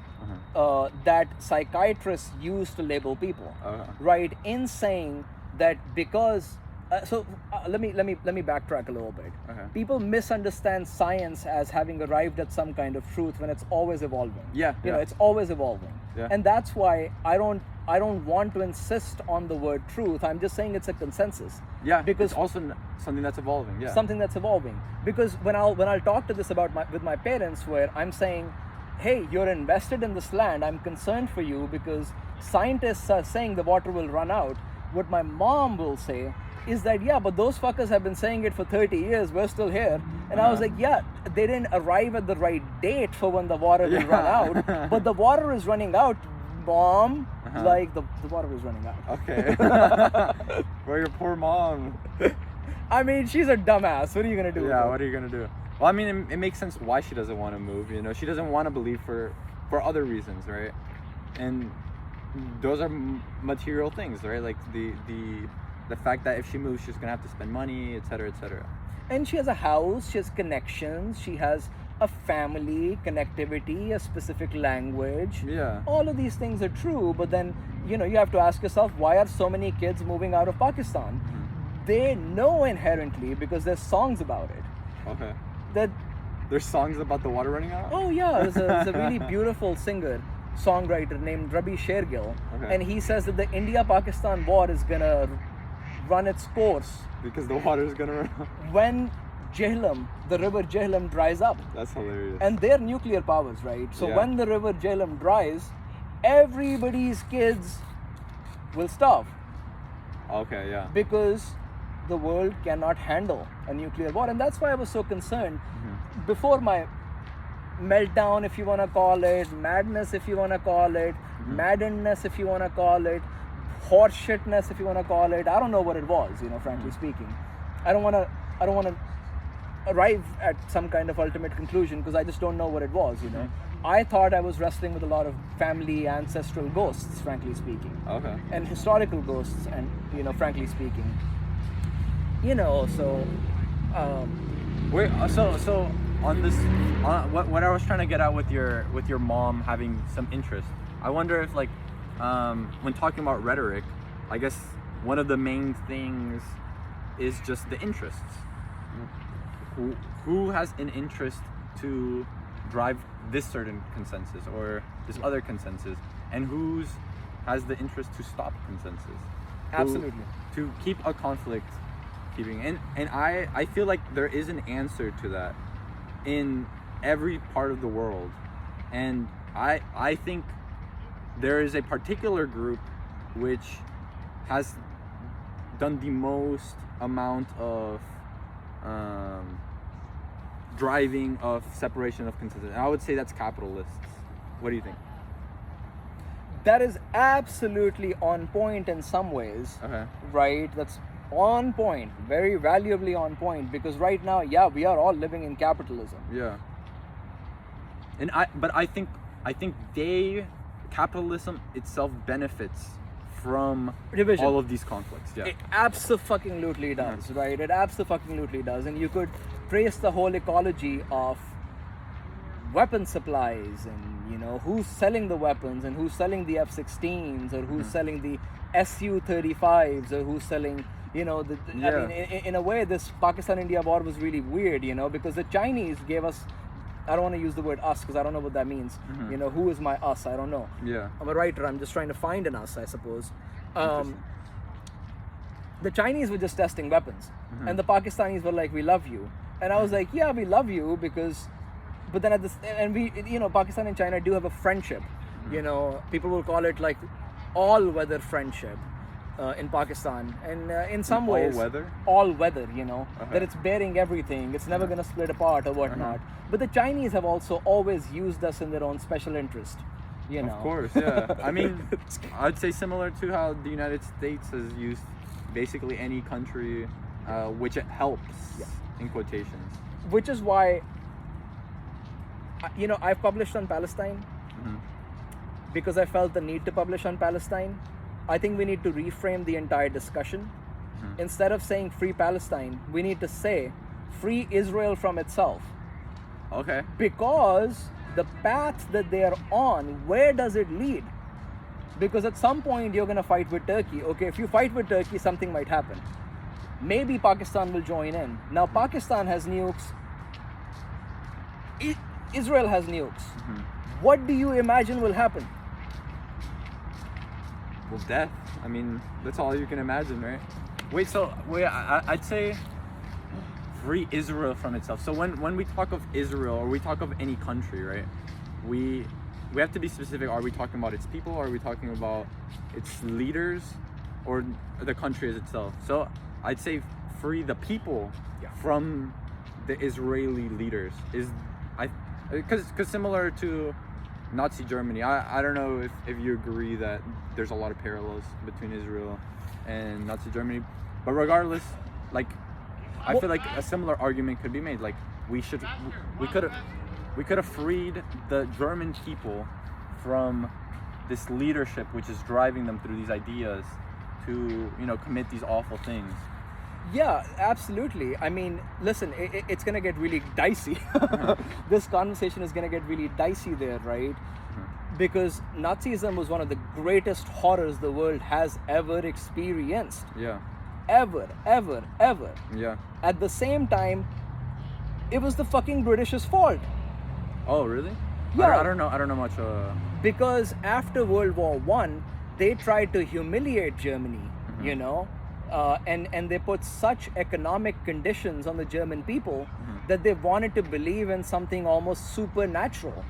that psychiatrists use to label people, right? In saying that because let me backtrack a little bit. People misunderstand science as having arrived at some kind of truth when it's always evolving. You know, it's always evolving, and that's why I don't want to insist on the word truth. I'm just saying it's a consensus. Because it's also something that's evolving. Something that's evolving. Because when I'll talk to this with my parents, where I'm saying, hey, you're invested in this land, I'm concerned for you because scientists are saying the water will run out. What my mom will say is that, but those fuckers have been saying it for 30 years, we're still here. And I was like, they didn't arrive at the right date for when the water will run out, but the water is running out, Mom. Like the water is running out. Okay. For your poor mom. I mean, she's a dumbass. What are you gonna do? What are you gonna do? Well, I mean, it makes sense why she doesn't want to move. You know, she doesn't want to believe for other reasons, right? And those are material things, right? Like the fact that if she moves, she's gonna have to spend money, etc., etc. And she has a house, she has connections, she has a family, connectivity, a specific language. All of these things are true, but then, you know, you have to ask yourself, why are so many kids moving out of Pakistan? They know inherently because there's songs about it. Okay. That there's songs about the water running out? Oh yeah, there's a really beautiful songwriter named Rabi Shergill, and he says that the India-Pakistan war is gonna run its course because the water is gonna run out when Jhelum, the river Jhelum, dries up. That's hilarious. And they're nuclear powers, right? So when the river Jhelum dries, everybody's kids will starve. Okay, yeah. Because the world cannot handle a nuclear war, and that's why I was so concerned before my meltdown, if you want to call it, madness, if you want to call it, maddenness, if you want to call it, horseshitness, if you want to call it. I don't know what it was, you know, frankly speaking. I don't want to arrive at some kind of ultimate conclusion because I just don't know what it was, you know. I thought I was wrestling with a lot of family ancestral ghosts, frankly speaking. Okay. And historical ghosts, and, you know, frankly speaking. You know, so wait, so on this, what I was trying to get at with your mom having some interest, I wonder if, like, when talking about rhetoric, I guess one of the main things is just the interests. Who has an interest to drive this certain consensus or this other consensus, and who's has the interest to stop consensus? Absolutely. To keep a conflict keeping, and I feel like there is an answer to that in every part of the world, and I think there is a particular group which has done the most amount of driving of separation of consensus, and I would say that's capitalists. What do you think? That is absolutely on point in some ways. Right? That's on point, very valuably on point, because right now, we are all living in capitalism. And I think capitalism itself benefits from division. All of these conflicts. It absolutely does, right? It absolutely does. And you could trace the whole ecology of weapon supplies, and, you know, who's selling the weapons, and who's selling the F-16s, or who's selling the Su-35s, or who's selling, you know, I mean, in a way, this Pakistan-India war was really weird, you know, because the Chinese gave us, I don't want to use the word us because I don't know what that means. You know, who is my us? I don't know. I'm a writer. I'm just trying to find an us, I suppose. The Chinese were just testing weapons, and the Pakistanis were like, "We love you," and I was like, "Yeah, we love you because," but then we, you know, Pakistan and China do have a friendship. You know, people will call it like all-weather friendship in Pakistan, and in some ways, all weather. You know, that it's bearing everything. It's never gonna split apart or whatnot. But the Chinese have also always used us in their own special interest. you know. Of course, yeah. I mean, I'd say similar to how the United States has used basically any country, which it helps, in quotations. Which is why, I've published on Palestine because I felt the need to publish on Palestine. I think we need to reframe the entire discussion. Instead of saying free Palestine, we need to say free Israel from itself. Okay. Because the path that they are on, where does it lead? Because at some point you're going to fight with Turkey. Okay, if you fight with Turkey, something might happen. Maybe Pakistan will join in. Now Pakistan has nukes. Israel has nukes. What do you imagine will happen? Well, death. I mean, that's all you can imagine, right? I'd say free Israel from itself. So when we talk of Israel, or we talk of any country, right? We have to be specific. Are we talking about its people, or are we talking about its leaders, or the country as itself? So I'd say free the people from the Israeli leaders. Because similar to Nazi Germany, I don't know if you agree that there's a lot of parallels between Israel and Nazi Germany, but regardless, like, I feel like a similar argument could be made. Like, we could have freed the German people from this leadership which is driving them through these ideas to, commit these awful things. Yeah, absolutely. I mean, listen, it's going to get really dicey. This conversation is going to get really dicey there, right? Because Nazism was one of the greatest horrors the world has ever experienced. Yeah. Ever. Yeah. At the same time, it was the fucking British's fault. Oh, really? Yeah. I don't know much. Because after World War I, they tried to humiliate Germany, and they put such economic conditions on the German people that they wanted to believe in something almost supernatural,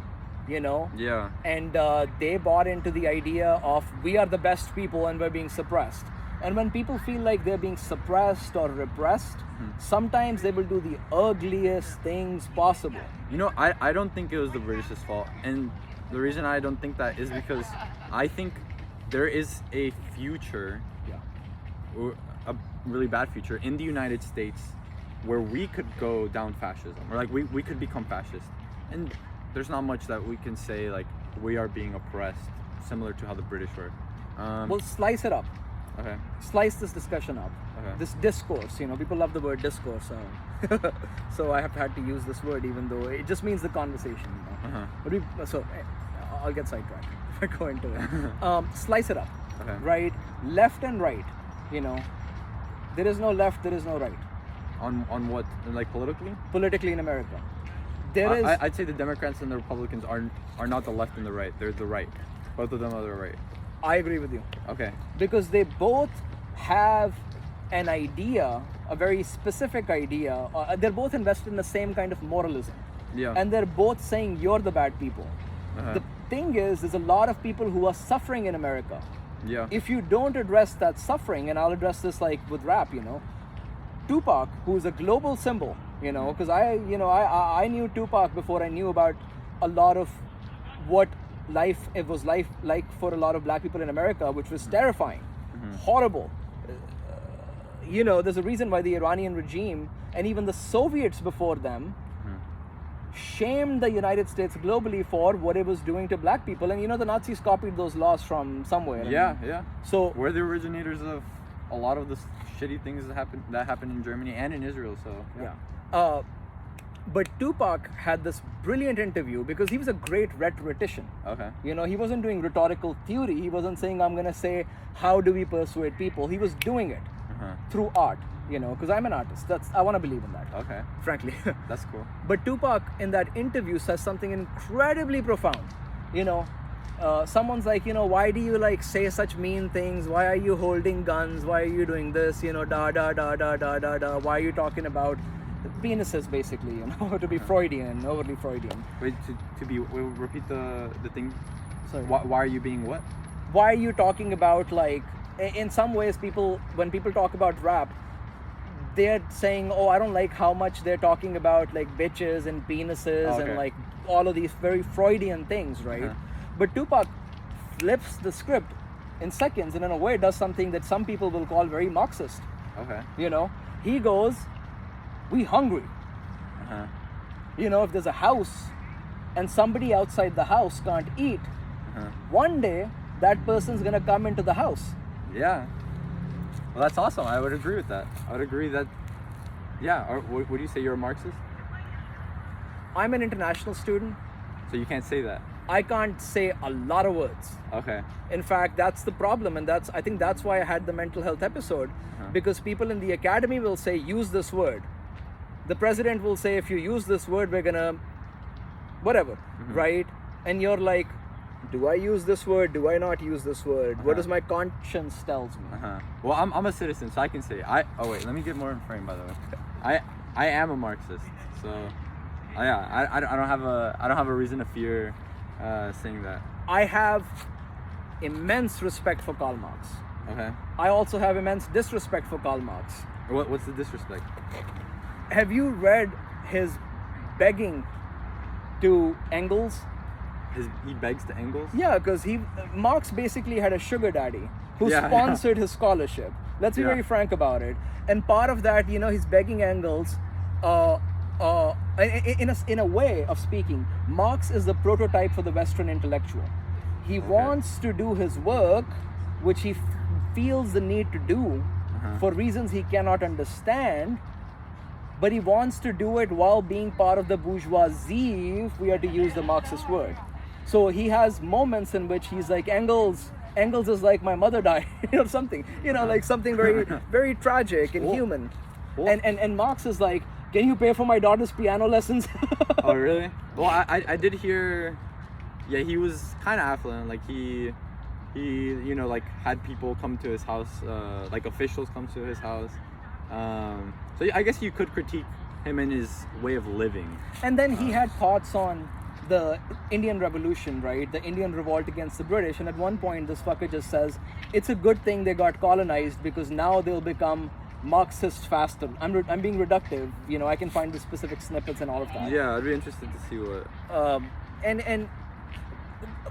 Yeah. And they bought into the idea of we are the best people and we're being suppressed. And when people feel like they're being suppressed or repressed, sometimes they will do the ugliest things possible. I don't think it was the British's fault. And the reason I don't think that is because I think there is a future, or a really bad future in the United States where we could go down fascism, or like we could become fascist. And there's not much that we can say like we are being oppressed, similar to how the British were. Well, slice it up. Okay. Slice this discussion up. Okay. This discourse, people love the word discourse, so I have had to use this word, even though it just means the conversation. But I'll get sidetracked if I go into it. Slice it up. Okay. Right, left and right. There is no left, there is no right. On what? Like politically? Politically in America, I'd say the Democrats and the Republicans are not the left and the right. They're the right. Both of them are the right. I agree with you. Okay. Because they both have an idea, a very specific idea. They're both invested in the same kind of moralism. Yeah. And they're both saying you're the bad people. The thing is, there's a lot of people who are suffering in America. Yeah. If you don't address that suffering, and I'll address this like with rap, Tupac, who's a global symbol, because I knew Tupac before I knew about a lot of what life like for a lot of black people in America, which was terrifying, horrible. There's a reason why the Iranian regime and even the Soviets before them shamed the United States globally for what it was doing to black people. And the Nazis copied those laws from somewhere. Yeah. So we're the originators of a lot of the shitty things that happened in Germany and in Israel. So yeah. But Tupac had this brilliant interview because he was a great rhetorician. Okay. He wasn't doing rhetorical theory. He wasn't saying, I'm going to say, how do we persuade people? He was doing it through art, because I'm an artist. I want to believe in that. Okay. Frankly. That's cool. But Tupac in that interview says something incredibly profound. Someone's like, why do you say such mean things? Why are you holding guns? Why are you doing this? Why are you talking about penises, basically, to be Freudian, overly Freudian. Wait, repeat the thing. Sorry. Why are you being what? Why are you talking about, in some ways, when people talk about rap, they're saying, oh, I don't like how much they're talking about bitches and penises and all of these very Freudian things, right? But Tupac flips the script in seconds, and in a way does something that some people will call very Marxist. Okay. You know, he goes, "We hungry." Uh-huh. You know, if there's a house and somebody outside the house can't eat, one day that person's gonna come into the house. Yeah. Well, that's awesome. I would agree with that. I would agree that, yeah. Or would you say you're a Marxist? I'm an international student. So you can't say that. I can't say a lot of words. Okay. In fact, that's the problem, and I think that's why I had the mental health episode, because people in the academy will say, use this word. The president will say, if you use this word, we're gonna, whatever, right? And you're like, do I use this word? Do I not use this word? What does my conscience tells me? Well, I'm a citizen, so I can say. Oh wait, let me get more in frame. By the way, I am a Marxist, so yeah, I don't have a reason to fear saying that. I have immense respect for Karl Marx. Okay. I also have immense disrespect for Karl Marx. What's the disrespect? Have you read his begging to Engels? He begs to Engels? Yeah, because Marx basically had a sugar daddy who sponsored his scholarship. Let's be very frank about it. And part of that, he's begging Engels. In a way of speaking, Marx is the prototype for the Western intellectual. He wants to do his work, which he feels the need to do for reasons he cannot understand, but he wants to do it while being part of the bourgeoisie, if we are to use the Marxist word. So he has moments in which he's like, Engels is like my mother died, or something, like something very, very tragic and human. And Marx is like, can you pay for my daughter's piano lessons? Oh, really? Well, I did hear, yeah, he was kind of affluent. Like he like had people come to his house, like officials come to his house. So yeah, I guess you could critique him and his way of living. And then he had thoughts on the Indian Revolution, right? The Indian revolt against the British. And at one point, this fucker just says, it's a good thing they got colonized because now they'll become Marxist faster. I'm being reductive. I can find the specific snippets and all of that. Yeah, I'd be interested to see what. And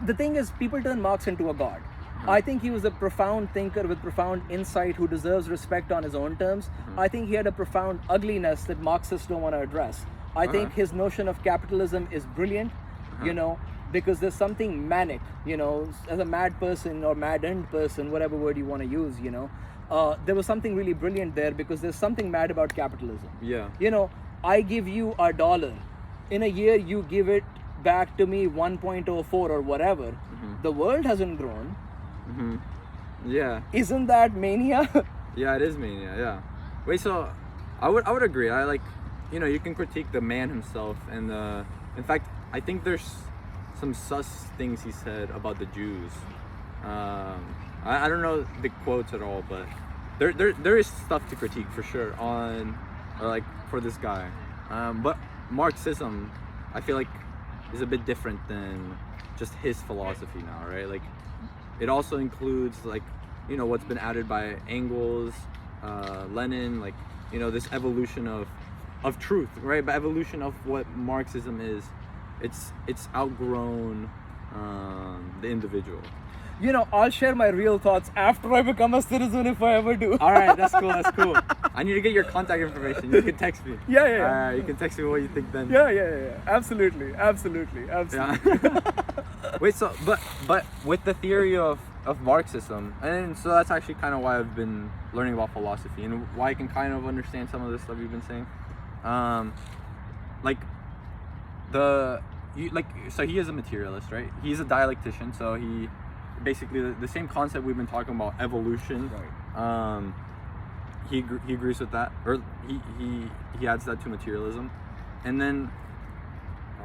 the thing is, people turn Marx into a god. I think he was a profound thinker with profound insight who deserves respect on his own terms. I think he had a profound ugliness that Marxists don't want to address. I think his notion of capitalism is brilliant, because there's something manic, as a mad person or maddened person, whatever word you want to use, there was something really brilliant there because there's something mad about capitalism. Yeah. I give you $1. In a year, you give it back to me 1.04 or whatever. The world hasn't grown. Yeah. Isn't that mania? Yeah, it is mania. Yeah. Wait, so I would agree. I like, you can critique the man himself, and in fact, I think there's some sus things he said about the Jews. I don't know the quotes at all, but there is stuff to critique for sure for this guy. But Marxism, I feel like, is a bit different than just his philosophy now, right? Like, it also includes what's been added by Engels, Lenin, this evolution of truth, right? But evolution of what Marxism is, it's outgrown the individual. I'll share my real thoughts after I become a citizen, if I ever do. All right, that's cool. I need to get your contact information. You can text me. Yeah. You can text me what you think then. Yeah. Absolutely. Yeah. Wait, so but with the theory of Marxism, and so that's actually kind of why I've been learning about philosophy and why I can kind of understand some of the stuff you've been saying. So he is a materialist, right? He's a dialectician, so he basically the same concept we've been talking about, evolution. Right. He agrees with that, or he adds that to materialism, and then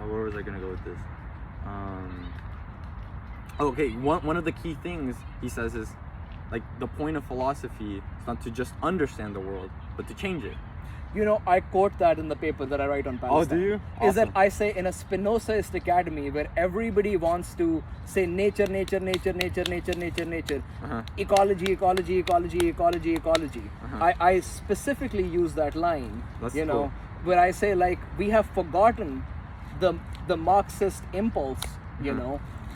where was I gonna go with this? Okay, one of the key things he says is, like, the point of philosophy is not to just understand the world, but to change it. I quote that in the paper that I write on Palestine. Oh, do you? Is that I say in a Spinozaist academy where everybody wants to say nature, ecology. I specifically use that line. That's cool. Where I say, like, we have forgotten the Marxist impulse,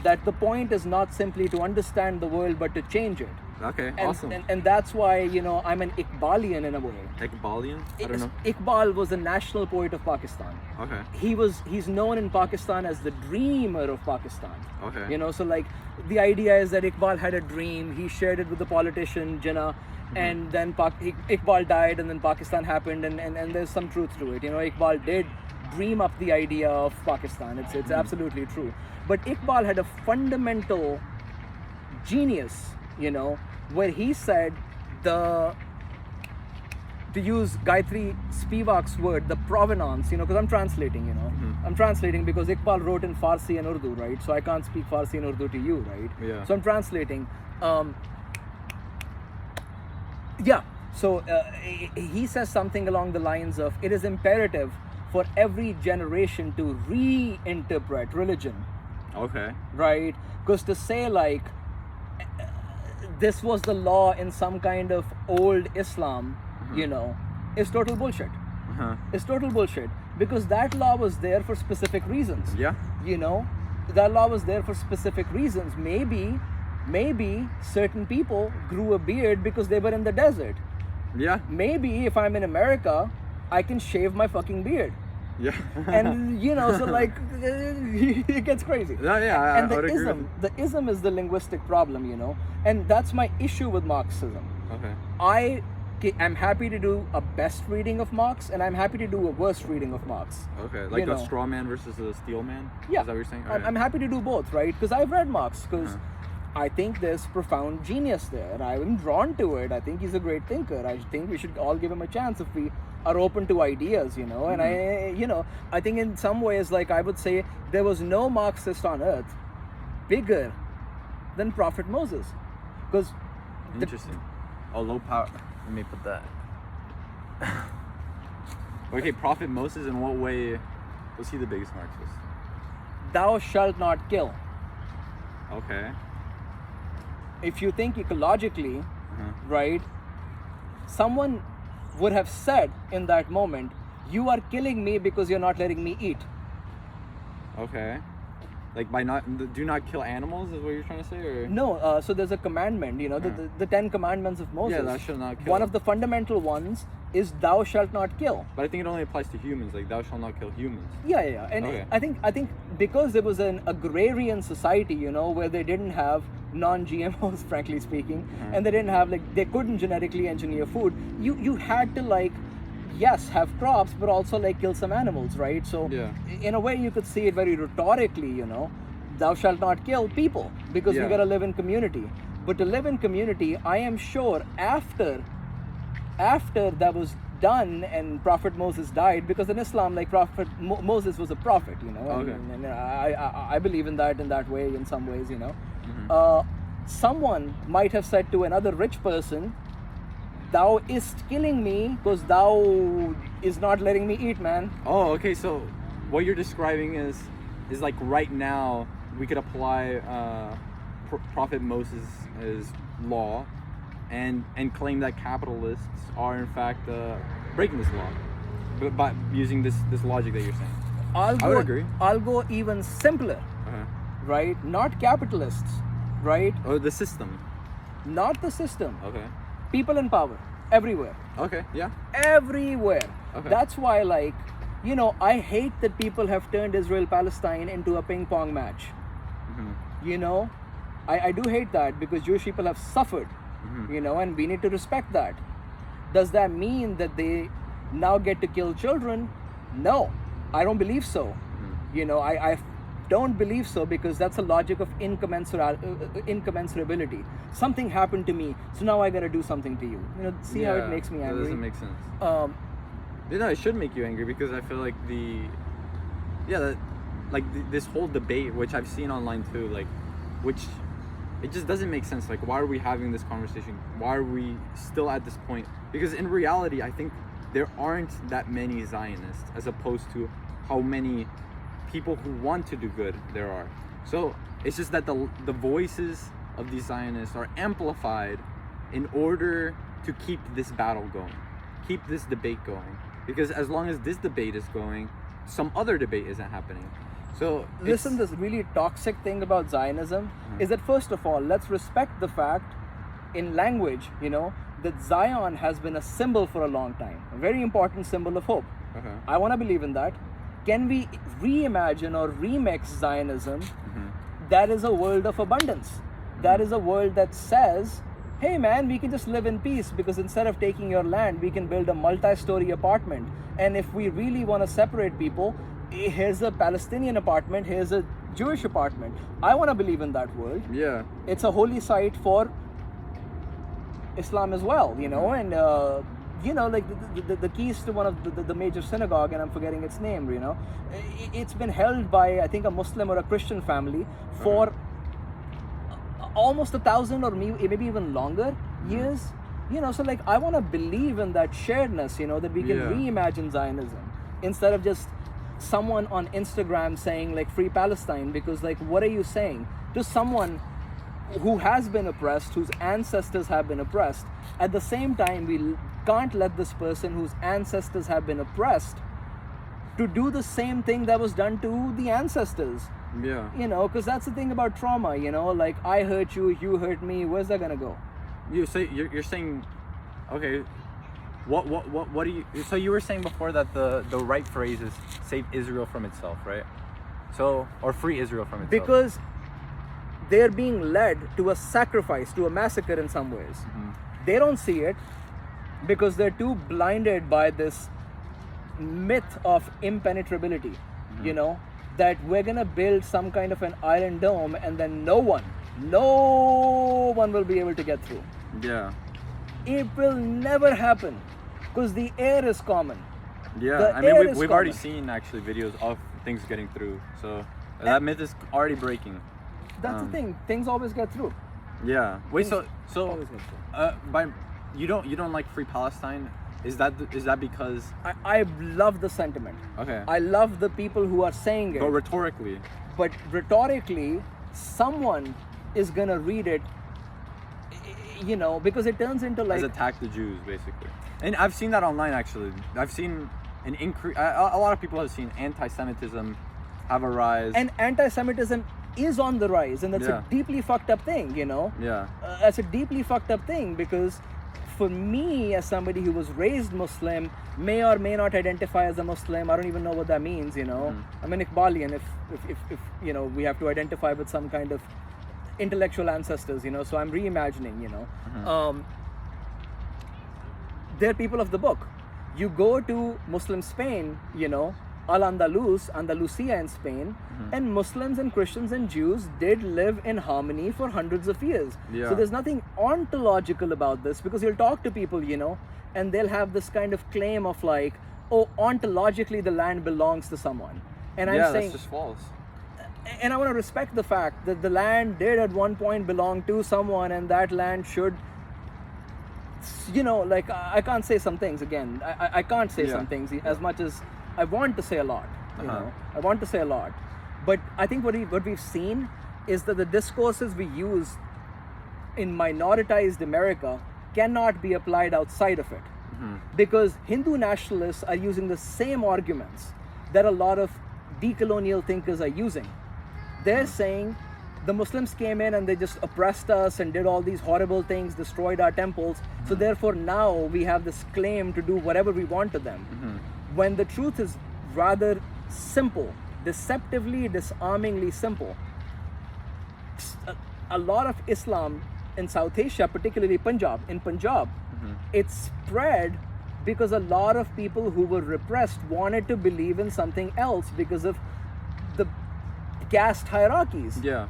that the point is not simply to understand the world, but to change it. Okay, And, awesome. and that's why, you know, I'm an Iqbalian in a way. Iqbalian? I don't know. Iqbal was the national poet of Pakistan. Okay. He's known in Pakistan as the dreamer of Pakistan. Okay. You know, so like the idea is that Iqbal had a dream, he shared it with the politician Jinnah, and then Iqbal died, and then Pakistan happened, and there's some truth to it. You know, Iqbal did dream up the idea of Pakistan. It's absolutely true. But Iqbal had a fundamental genius, you know, where he said to use Gayatri Spivak's word, the provenance, you know, because I'm translating, you know. I'm translating because Iqbal wrote in Farsi and Urdu, right? So I can't speak Farsi and Urdu to you, right? Yeah. So I'm translating. So he says something along the lines of, it is imperative for every generation to reinterpret religion, Okay. right? Because to say like, this was the law in some kind of old Islam, you know, is total bullshit. It's total bullshit, because that law was there for specific reasons. Yeah. You know, that law was there for specific reasons. Maybe certain people grew a beard because they were in the desert. Yeah. Maybe if I'm in America, I can shave my fucking beard. Yeah. And you know, so like it gets crazy. Yeah, I And would agree with the ism is the linguistic problem, you know, and that's my issue with Marxism. Okay. I'm happy to do a best reading of Marx, and I'm happy to do a worst reading of Marx. Okay. Like You a know. straw man versus a steel man? Yeah, Is that what you're saying? I'm happy to do both, right? Because I've read Marx, because I think there's profound genius there. I'm drawn to it. I think he's a great thinker. I think we should all give him a chance if we are open to ideas, you know. And I think in some ways, like I would say, there was no Marxist on earth bigger than Prophet Moses, because Interesting. Oh, low power. Let me put that. Okay, Prophet Moses, in what way was he the biggest Marxist? thou shalt not kill. Okay. If you think ecologically, right, someone would have said in that moment, you are killing me because you're not letting me eat. Okay. Like by do not kill animals is what you're trying to say, or? No, so there's a commandment, you know, the 10 commandments of Moses. Yeah, thou shalt not kill. One of the fundamental ones is thou shalt not kill. But I think it only applies to humans, like thou shalt not kill humans. Yeah. And Okay. I think because it was an agrarian society, you know, where they didn't have non-GMOs, frankly speaking, and they didn't have, like, they couldn't genetically engineer food. You had to, like, yes, have crops, but also like kill some animals, right? So Yeah. in a way you could see it very rhetorically, you know, thou shalt not kill people, because we Yeah. gotta live in community. But to live in community, I am sure after that was done and Prophet Moses died, because in Islam, like, Prophet Moses was a prophet, you know, Okay. and I believe in that way in some ways, you know. Someone might have said to another rich person, thou ist killing me because thou is not letting me eat, man. Oh, okay. So what you're describing is like right now we could apply Prophet Moses' law and claim that capitalists are in fact breaking this law, but by using this logic that you're saying. I would agree. I'll go even simpler, right? Not capitalists, right? Oh, the system. Not the system. Okay. People in power, everywhere. Okay. Yeah. Everywhere. Okay. That's why, like, you know, I hate that people have turned Israel-Palestine into a ping pong match. You know, I do hate that, because Jewish people have suffered, you know, and we need to respect that. Does that mean that they now get to kill children? No, I don't believe so. You know, I don't believe so, because that's a logic of incommensurability. Something happened to me, so now I gotta do something to you. You know, see how it makes me angry? That doesn't make sense. It should make you angry, because I feel like this whole debate, which I've seen online too, like, which it just doesn't make sense. Like, why are we having this conversation? Why are we still at this point? Because in reality, I think there aren't that many Zionists, as opposed to how many people who want to do good there are. So it's just that the voices of these Zionists are amplified in order to keep this battle going, keep this debate going. Because as long as this debate is going, some other debate isn't happening. So listen, this really toxic thing about Zionism is that, first of all, let's respect the fact in language, that Zion has been a symbol for a long time, a very important symbol of hope. I want to believe in that. Can we reimagine or remix Zionism? That is a world of abundance. That is a world that says, hey man, we can just live in peace, because instead of taking your land, we can build a multi-story apartment. And if we really want to separate people, here's a Palestinian apartment, here's a Jewish apartment. I want to believe in that world. Yeah. It's a holy site for Islam as well, and like the keys to one of the major synagogue, and I'm forgetting its name, it's been held by, I think, a Muslim or a Christian family for almost 1,000 or maybe even longer years, so like I want to believe in that sharedness, that we can reimagine Zionism instead of just someone on Instagram saying like free Palestine, because like what are you saying to someone who has been oppressed, whose ancestors have been oppressed? At the same time, we can't let this person whose ancestors have been oppressed to do the same thing that was done to the ancestors. Yeah. Because that's the thing about trauma, like I hurt you, you hurt me, where's that gonna go? You're saying, okay, what do you, so you were saying before that the right phrase is save Israel from itself, right? So, or free Israel from itself. Because they're being led to a sacrifice, to a massacre in some ways. They don't see it because they're too blinded by this myth of impenetrability, that we're gonna build some kind of an iron dome and then no one will be able to get through. Yeah. It will never happen because the air is common. Yeah, I mean, we've already seen actually videos of things getting through, so that myth is already breaking. That's the thing. Things always get through. Yeah. Wait. Things So. always get through. You don't like free Palestine? Is that because? I love the sentiment. Okay. I love the people who are saying it. But rhetorically. But rhetorically, someone is gonna read it. Because it turns into like as attack the Jews, basically. And I've seen that online actually. I've seen an increase. A lot of people have seen anti-Semitism have a rise. And anti-Semitism is on the rise, and that's a deeply fucked up thing, Yeah. That's a deeply fucked up thing, because for me, as somebody who was raised Muslim, may or may not identify as a Muslim, I don't even know what that means, I'm an Iqbalian if we have to identify with some kind of intellectual ancestors, so I'm reimagining, they're people of the book. You go to Muslim Spain, Al-Andalus, Andalusia in Spain, and Muslims and Christians and Jews did live in harmony for hundreds of years. Yeah. So there's nothing ontological about this, because you'll talk to people, and they'll have this kind of claim of like, oh, ontologically the land belongs to someone. And I'm saying, that's just false. And I want to respect the fact that the land did at one point belong to someone, and that land should, like I can't say some things again. I can't say some things as much as I want to say a lot. I want to say a lot, but I think what we've seen is that the discourses we use in minoritized America cannot be applied outside of it, because Hindu nationalists are using the same arguments that a lot of decolonial thinkers are using. They're saying the Muslims came in and they just oppressed us and did all these horrible things, destroyed our temples. So therefore now we have this claim to do whatever we want to them. When the truth is rather simple, deceptively, disarmingly simple. A lot of Islam in South Asia, particularly Punjab, it spread because a lot of people who were repressed wanted to believe in something else because of the caste hierarchies. Yeah.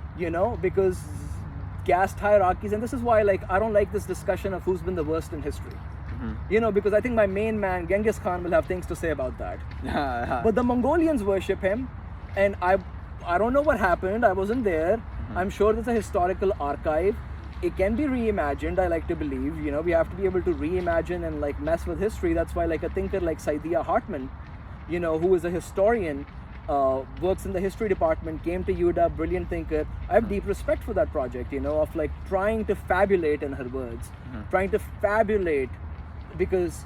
Because caste hierarchies, and this is why I don't like this discussion of who's been the worst in history. Because I think my main man Genghis Khan will have things to say about that. But the Mongolians worship him, and I don't know what happened. I wasn't there. I'm sure there's a historical archive. It can be reimagined, I like to believe. We have to be able to reimagine and mess with history. That's why a thinker like Saidiya Hartman, who is a historian, works in the history department, came to UW, brilliant thinker. I have deep respect for that project, of trying to fabulate, in her words, trying to fabulate, because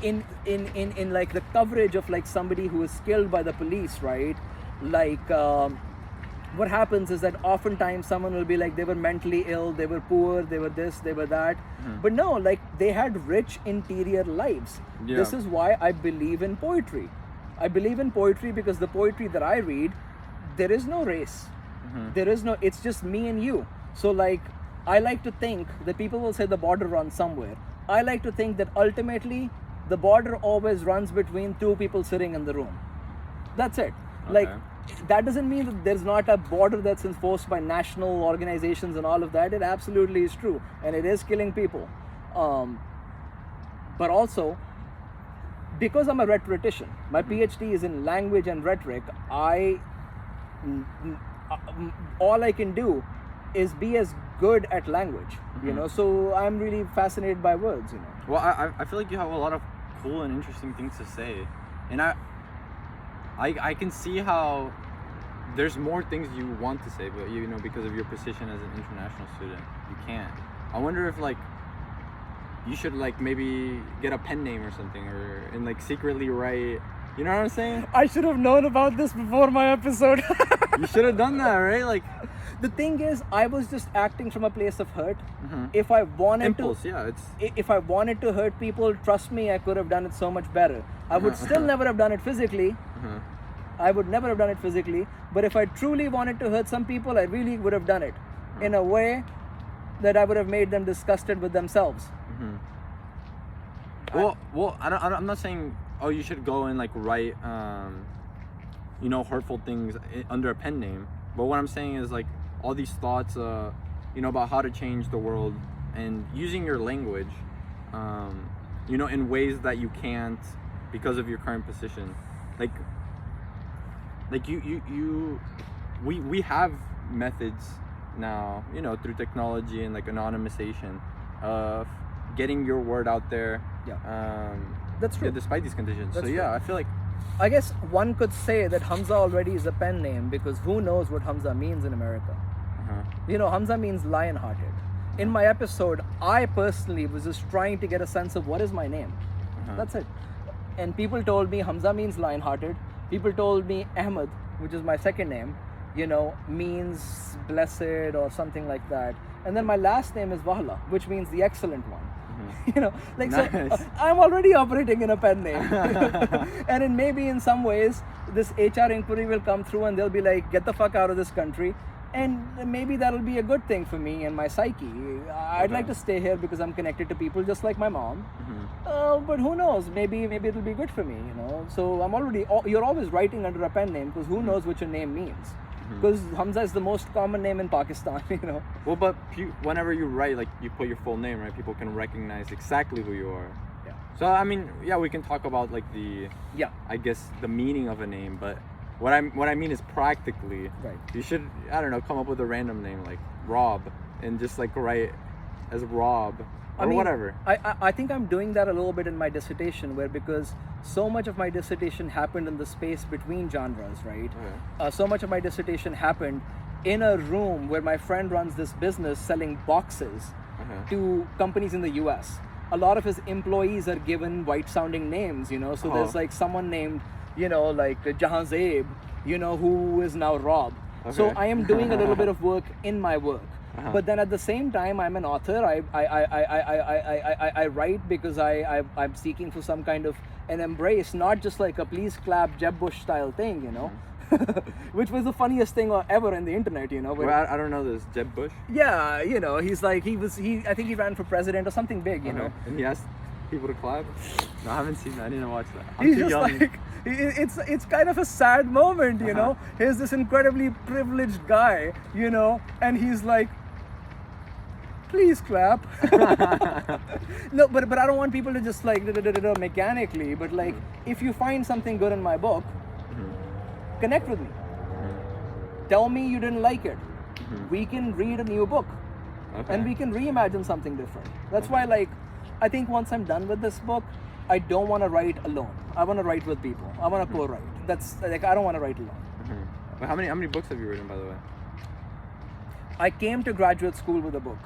in like the coverage of like somebody who is killed by the police, right? Like what happens is that oftentimes someone will be like, they were mentally ill, they were poor, they were this, they were that. But no, like they had rich interior lives. This is why I believe in poetry. I believe in poetry because the poetry that I read, there is no race. There is no, it's just me and you. So like, I like to think that people will say the border runs somewhere. I like to think that ultimately the border always runs between two people sitting in the room. That's it. Like, that doesn't mean that there's not a border that's enforced by national organizations and all of that. It absolutely is true. And it is killing people. But also, because I'm a rhetorician, my PhD is in language and rhetoric, all I can do is be as good at language, you know, so I'm really fascinated by words, you know. Well, I feel like you have a lot of cool and interesting things to say, and I can see how there's more things you want to say, but you know, because of your position as an international student, you can't. I wonder if like you should like maybe get a pen name or something, and like secretly write. You know what I'm saying? I should have known about this before my episode. You should have done that, right? Like, the thing is, I was just acting from a place of hurt. If I wanted impulse, to, if I wanted to hurt people, trust me, I could have done it so much better. I would still never have done it physically. I would never have done it physically. But if I truly wanted to hurt some people, I really would have done it in a way that I would have made them disgusted with themselves. Well, I'm not saying, oh, you should go and like write, you know, hurtful things under a pen name. But what I'm saying is like all these thoughts, you know, about how to change the world and using your language, you know, in ways that you can't because of your current position. Like we have methods now, you know, through technology and like anonymization of getting your word out there. That's true. Despite these conditions. That's true. I feel like, I guess one could say that Hamza already is a pen name because who knows what Hamza means in America. You know, Hamza means lion-hearted. In my episode, I personally was just trying to get a sense of what is my name. That's it. And people told me Hamza means lion-hearted. People told me Ahmed, which is my second name, you know, means blessed or something like that. And then my last name is Wahla, which means the excellent one. You know, like, nice. So I'm already operating in a pen name. And then maybe in some ways this HR inquiry will come through and they'll be like, get the fuck out of this country, and maybe that'll be a good thing for me and my psyche. I'd like to stay here because I'm connected to people just like my mom. But who knows, maybe it'll be good for me, you know. So you're always writing under a pen name because who knows what your name means. Because Hamza is the most common name in Pakistan, you know. Well, but whenever you write, like, you put your full name, right? People can recognize exactly who you are. So, I mean, we can talk about, like, I guess, the meaning of a name, but what I mean is practically, you should, I don't know, come up with a random name, like Rob, and just, like, write as Rob. Or whatever. I think I'm doing that a little bit in my dissertation, where because so much of my dissertation happened in the space between genres, right? So much of my dissertation happened in a room where my friend runs this business selling boxes to companies in the US. A lot of his employees are given white-sounding names, you know. So there's like someone named, you know, like Jahanzeb, you know, who is now Rob. So I am doing a little bit of work in my work. But then at the same time, I'm an author. I write because I'm seeking for some kind of an embrace, not just like a please clap Jeb Bush style thing, you know, which was the funniest thing ever in the internet, you know. Well, I don't know this Jeb Bush. Yeah, you know, he's like I think he ran for president or something big, you know. And he asked people to clap. No, I haven't seen that. I didn't watch that. He's just young. Like, it's kind of a sad moment, you know. Here's this incredibly privileged guy, you know, and he's like, please clap. No, but I don't want people to just like mechanically, but like if you find something good in my book, connect with me. Tell me you didn't like it. We can read a new book and we can reimagine something different. That's why, like, I think once I'm done with this book, I don't want to write alone. I want to write with people. I want to co-write. That's like, I don't want to write alone. But how many books have you written, by the way? I came to graduate school with a book.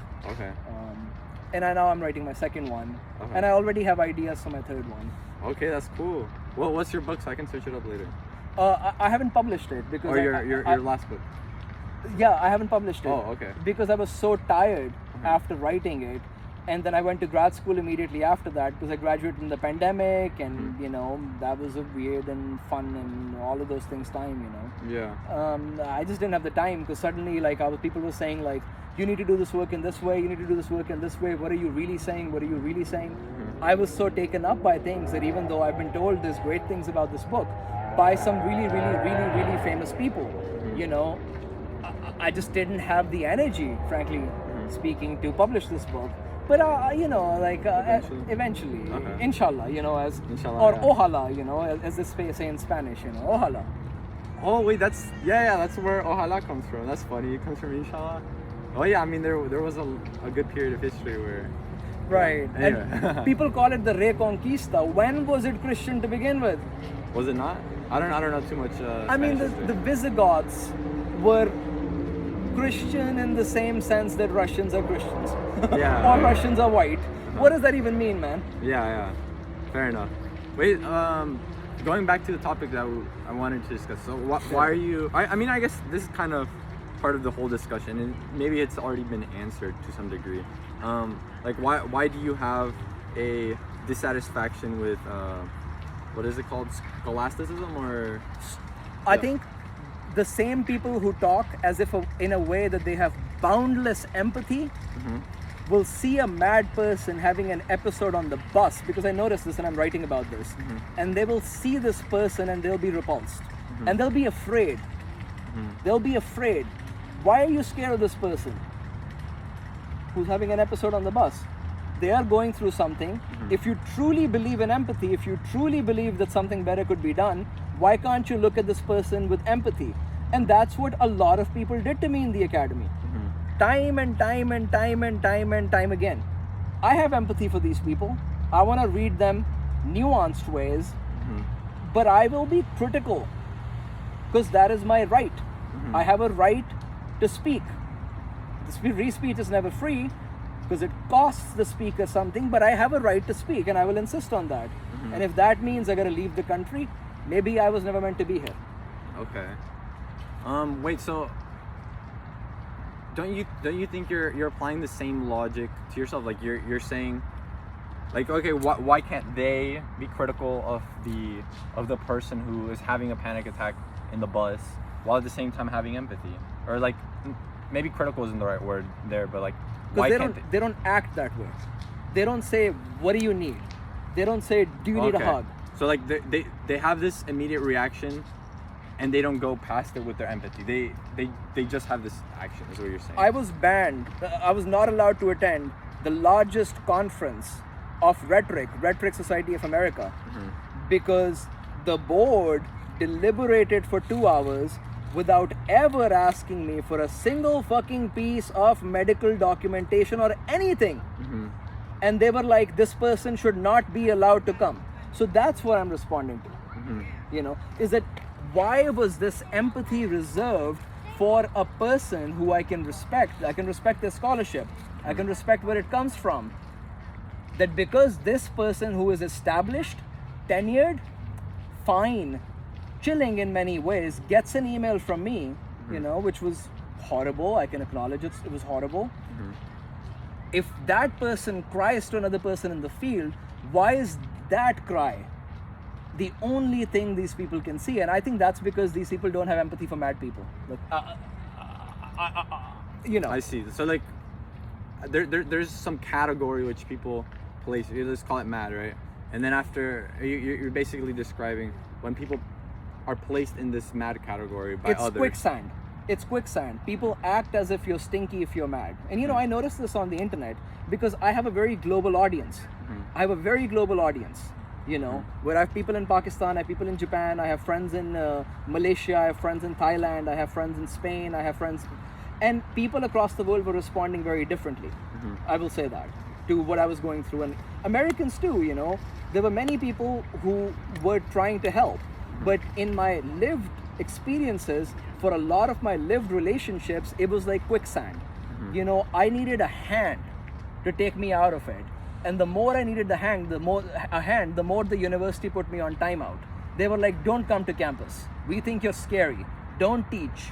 and now I'm writing my second one, and I already have ideas for my third one. Okay, that's cool. Well, what's your book so I can search it up later? I haven't published it because your last book. Yeah, I haven't published it. Oh, okay. Because I was so tired after writing it, and then I went to grad school immediately after that because I graduated in the pandemic, and you know that was a weird and fun and all of those things time, you know. Yeah. I just didn't have the time because suddenly like people were saying like, you need to do this work in this way, you need to do this work in this way. What are you really saying? What are you really saying? I was so taken up by things that even though I've been told there's great things about this book by some really famous people, you know, I just didn't have the energy, frankly speaking, to publish this book. But you know, like eventually, inshallah, you know, as Inshallah, or yeah. ojalá, you know, as they say in Spanish, you know, ojalá. Oh wait, that's that's where ojalá comes from. That's funny. It comes from inshallah. Oh yeah, I mean there was a good period of history where. Right. Anyway. And people call it the Reconquista. When was it Christian to begin with? Was it not? I don't know too much. I mean, Spanish the history. Visigoths were Christian in the same sense that Russians are Christians. Yeah. Or Russians are white. What does that even mean, man? Yeah. Fair enough. Wait, going back to the topic that I wanted to discuss. So why are you? I mean, I guess this is kind of part of the whole discussion, and maybe it's already been answered to some degree. Like why do you have a dissatisfaction with what is it called, scholasticism or? I think the same people who talk as if in a way that they have boundless empathy will see a mad person having an episode on the bus, because I noticed this and I'm writing about this, and they will see this person and they'll be repulsed and they'll be afraid. They'll be afraid. Why are you scared of this person who's having an episode on the bus? They are going through something. If you truly believe in empathy, if you truly believe that something better could be done, why can't you look at this person with empathy? And that's what a lot of people did to me in the academy. Time and time again. I have empathy for these people. I want to read them nuanced ways, but I will be critical because that is my right. I have a right to speak. The free speech is never free because it costs the speaker something, but I have a right to speak and I will insist on that. And if that means I gotta leave the country, maybe I was never meant to be here. Okay. Wait, so don't you think you're applying the same logic to yourself? Like you're saying, like, okay, why can't they be critical of the person who is having a panic attack in the bus while at the same time having empathy? Or like maybe critical isn't the right word there, but like why can't they don't act that way. They don't say, what do you need? They don't say, do you need a hug? So like they have this immediate reaction and they don't go past it with their empathy. They just have this action, is what you're saying. I was banned. I was not allowed to attend the largest conference of Rhetoric Society of America, because the board deliberated for 2 hours without ever asking me for a single fucking piece of medical documentation or anything. And they were like, this person should not be allowed to come. So that's what I'm responding to. You know, is that why was this empathy reserved for a person who I can respect? I can respect their scholarship. I can respect where it comes from. That because this person who is established, tenured, fine, chilling in many ways, gets an email from me, you know, which was horrible. I can acknowledge it was horrible. If that person cries to another person in the field, why is that cry the only thing these people can see? And I think that's because these people don't have empathy for mad people. Like, you know. I see. So like, there's some category which people place. Let's call it mad, right? And then after, you're basically describing when people are placed in this mad category by others. It's quicksand. It's quicksand. People act as if you're stinky if you're mad. And you know, I noticed this on the internet because I have a very global audience. I have a very global audience. You know, where I have people in Pakistan, I have people in Japan, I have friends in Malaysia, I have friends in Thailand, I have friends in Spain, I have friends, and people across the world were responding very differently. I will say that, to what I was going through. And Americans too, you know, there were many people who were trying to help, but in my lived experiences, for a lot of my lived relationships, it was like quicksand. You know, I needed a hand. to take me out of it. And the more I needed the more the university put me on timeout. They were like, don't come to campus. We think you're scary. Don't teach.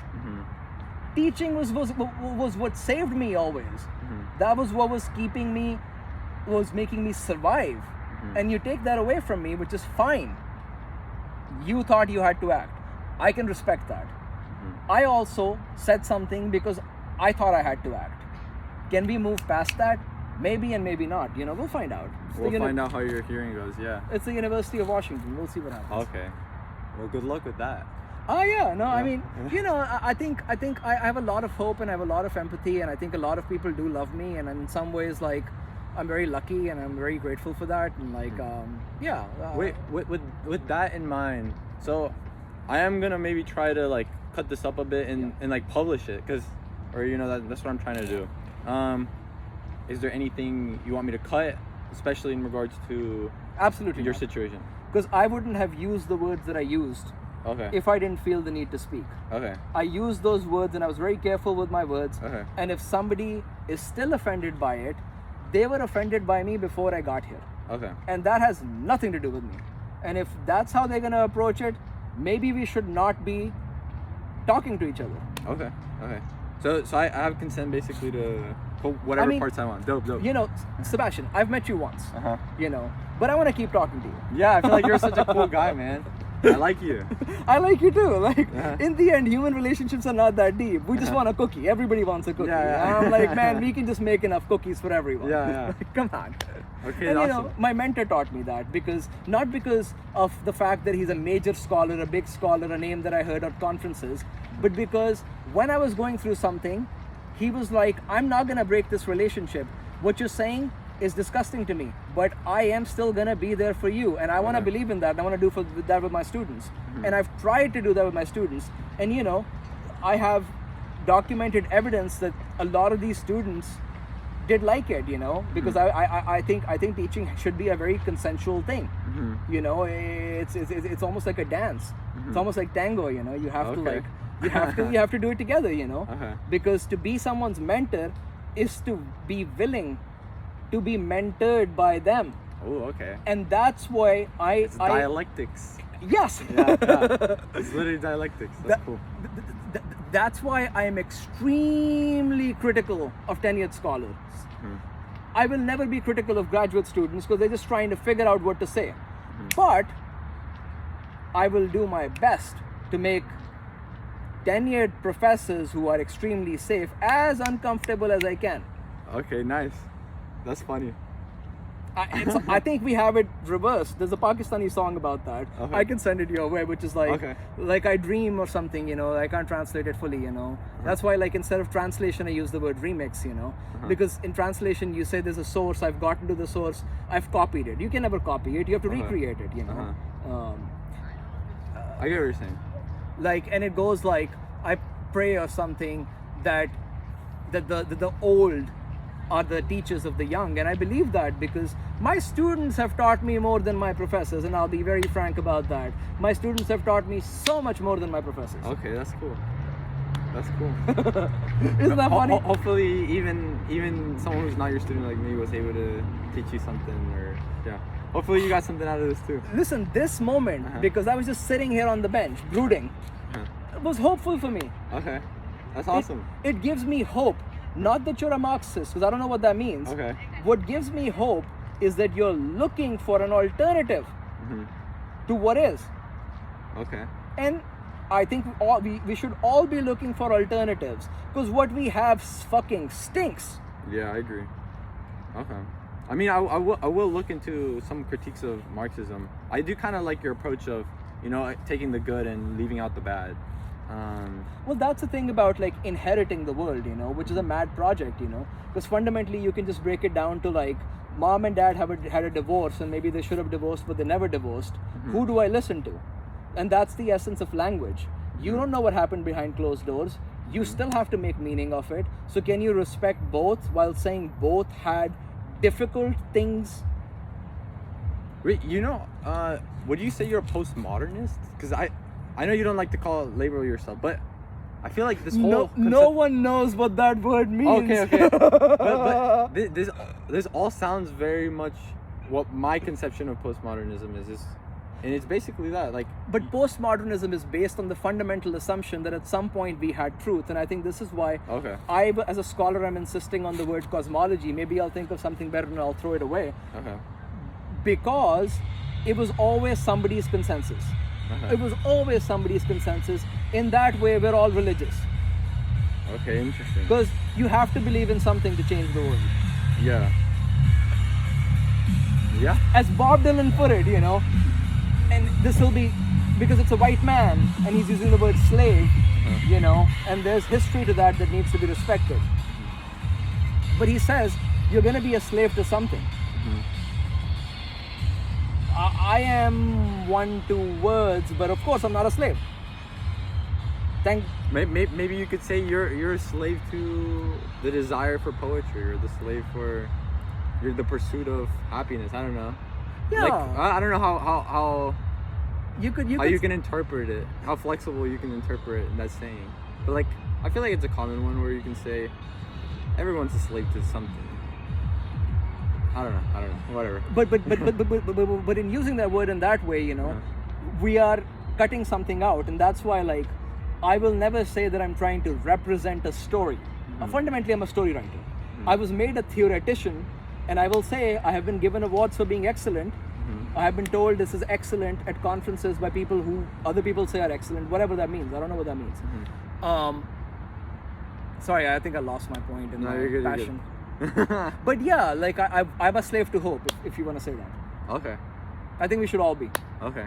Teaching was what saved me always. That was what was making me survive. And you take that away from me, which is fine. You thought you had to act. I can respect that. I also said something because I thought I had to act. Can we move past that? Maybe and maybe not. We'll find out. We'll find out how your hearing goes. Yeah. It's the University of Washington. We'll see what happens. Okay. Well, good luck with that. Oh yeah, no, I mean, I think I have a lot of hope and I have a lot of empathy, and I think a lot of people do love me, and in some ways, like, I'm very lucky and I'm very grateful for that, and like, yeah. Wait, with that in mind, so I am gonna maybe try to like cut this up a bit and like publish it, that's what I'm trying to do. Is there anything you want me to cut, especially in regards to absolutely your not. Situation? Because I wouldn't have used the words that I used. Okay. If I didn't feel the need to speak. Okay. I used those words and I was very careful with my words. Okay. And if somebody is still offended by it, they were offended by me before I got here. Okay. And that has nothing to do with me. And if that's how they're gonna approach it, maybe we should not be talking to each other. Okay. Okay. So I have consent basically to put whatever parts I want. Dope. Sebastian, I've met you once. But I want to keep talking to you. Yeah, I feel like you're such a cool guy, man. I like you. I like you too. Like, in the end, human relationships are not that deep. We just want a cookie. Everybody wants a cookie. And I'm like, man, we can just make enough cookies for everyone. Like, come on. Okay, and awesome. My mentor taught me that not because of the fact that he's a major scholar, a big scholar, a name that I heard at conferences, but because when I was going through something, he was like, I'm not gonna break this relationship. What you're saying is disgusting to me, but I am still gonna be there for you, and I want to believe in that, and I want to do that with my students. And I've tried to do that with my students, and I have documented evidence that a lot of these students did like it, because I think teaching should be a very consensual thing. It's almost like a dance. It's almost like tango. You have to you have to do it together. Because to be someone's mentor is to be willing to be mentored by them. Oh, okay. And that's why it's dialectics. Yes. Yeah. It's literally dialectics. That's cool. That's why I am extremely critical of tenured scholars. I will never be critical of graduate students because they're just trying to figure out what to say. But I will do my best to make tenured professors who are extremely safe as uncomfortable as I can. Okay, nice. That's funny. I think we have it reversed. There's a Pakistani song about that. Okay. I can send it your way, which is like I dream or something, I can't translate it fully, That's why, like, instead of translation, I use the word remix, because in translation, you say there's a source, I've gotten to the source, I've copied it. You can never copy it, you have to recreate it, I get what you're saying. Like, and it goes like, I pray or something that the old are the teachers of the young, and I believe that because my students have taught me more than my professors, and I'll be very frank about that. My students have taught me so much more than my professors. Okay, that's cool. That's cool. Isn't that funny? Hopefully, even someone who's not your student like me was able to teach you something, or hopefully you got something out of this too. Listen, this moment, because I was just sitting here on the bench brooding, was hopeful for me. Okay, that's awesome. It gives me hope. Not that you're a Marxist, because I don't know what that means. Okay. What gives me hope is that you're looking for an alternative to what is. Okay. And I think we should all be looking for alternatives, because what we have fucking stinks. Yeah, I agree. Okay. I mean, I will look into some critiques of Marxism. I do kind of like your approach of, taking the good and leaving out the bad. Well, that's the thing about like inheriting the world, which is a mad project, because fundamentally you can just break it down to like mom and dad had a divorce, and maybe they should have divorced, but they never divorced. Who do I listen to? And that's the essence of language. You don't know what happened behind closed doors. You still have to make meaning of it. So can you respect both while saying both had difficult things? Wait, would you say you're a postmodernist? Because I know you don't like to label yourself, but I feel like this whole no one knows what that word means. Okay. but this all sounds very much what my conception of postmodernism is, and it's basically that, like. But postmodernism is based on the fundamental assumption that at some point we had truth, and I think this is why I, as a scholar, I'm insisting on the word cosmology. Maybe I'll think of something better and I'll throw it away. Because it was always somebody's consensus. It was always somebody's consensus. In that way, we're all religious. Okay, interesting. Because you have to believe in something to change the world. Yeah. Yeah. As Bob Dylan put it, you know, and this will be because it's a white man and he's using the word slave, you know, and there's history to that needs to be respected. But he says you're going to be a slave to something. I am one to words, but of course I'm not a slave. Maybe you could say you're a slave to the desire for poetry, or the slave for the pursuit of happiness. I don't know. Yeah. Like, I don't know how you can interpret it, how flexible you can interpret that saying. But like, I feel like it's a common one where you can say everyone's a slave to something. I don't know, whatever. But in using that word in that way, you know, we are cutting something out, and that's why, like, I will never say that I'm trying to represent a story. Fundamentally, I'm a story writer. I was made a theoretician, and I will say I have been given awards for being excellent. I have been told this is excellent at conferences by people who other people say are excellent, whatever that means. I don't know what that means. Sorry, I think I lost my point in my passion. But yeah, like I'm a slave to hope, if you want to say that. Okay. I think we should all be. Okay.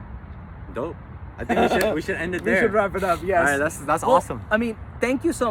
Dope. I think we should end it there. We should wrap it up. Yes. All right. That's awesome. I mean, thank you so much.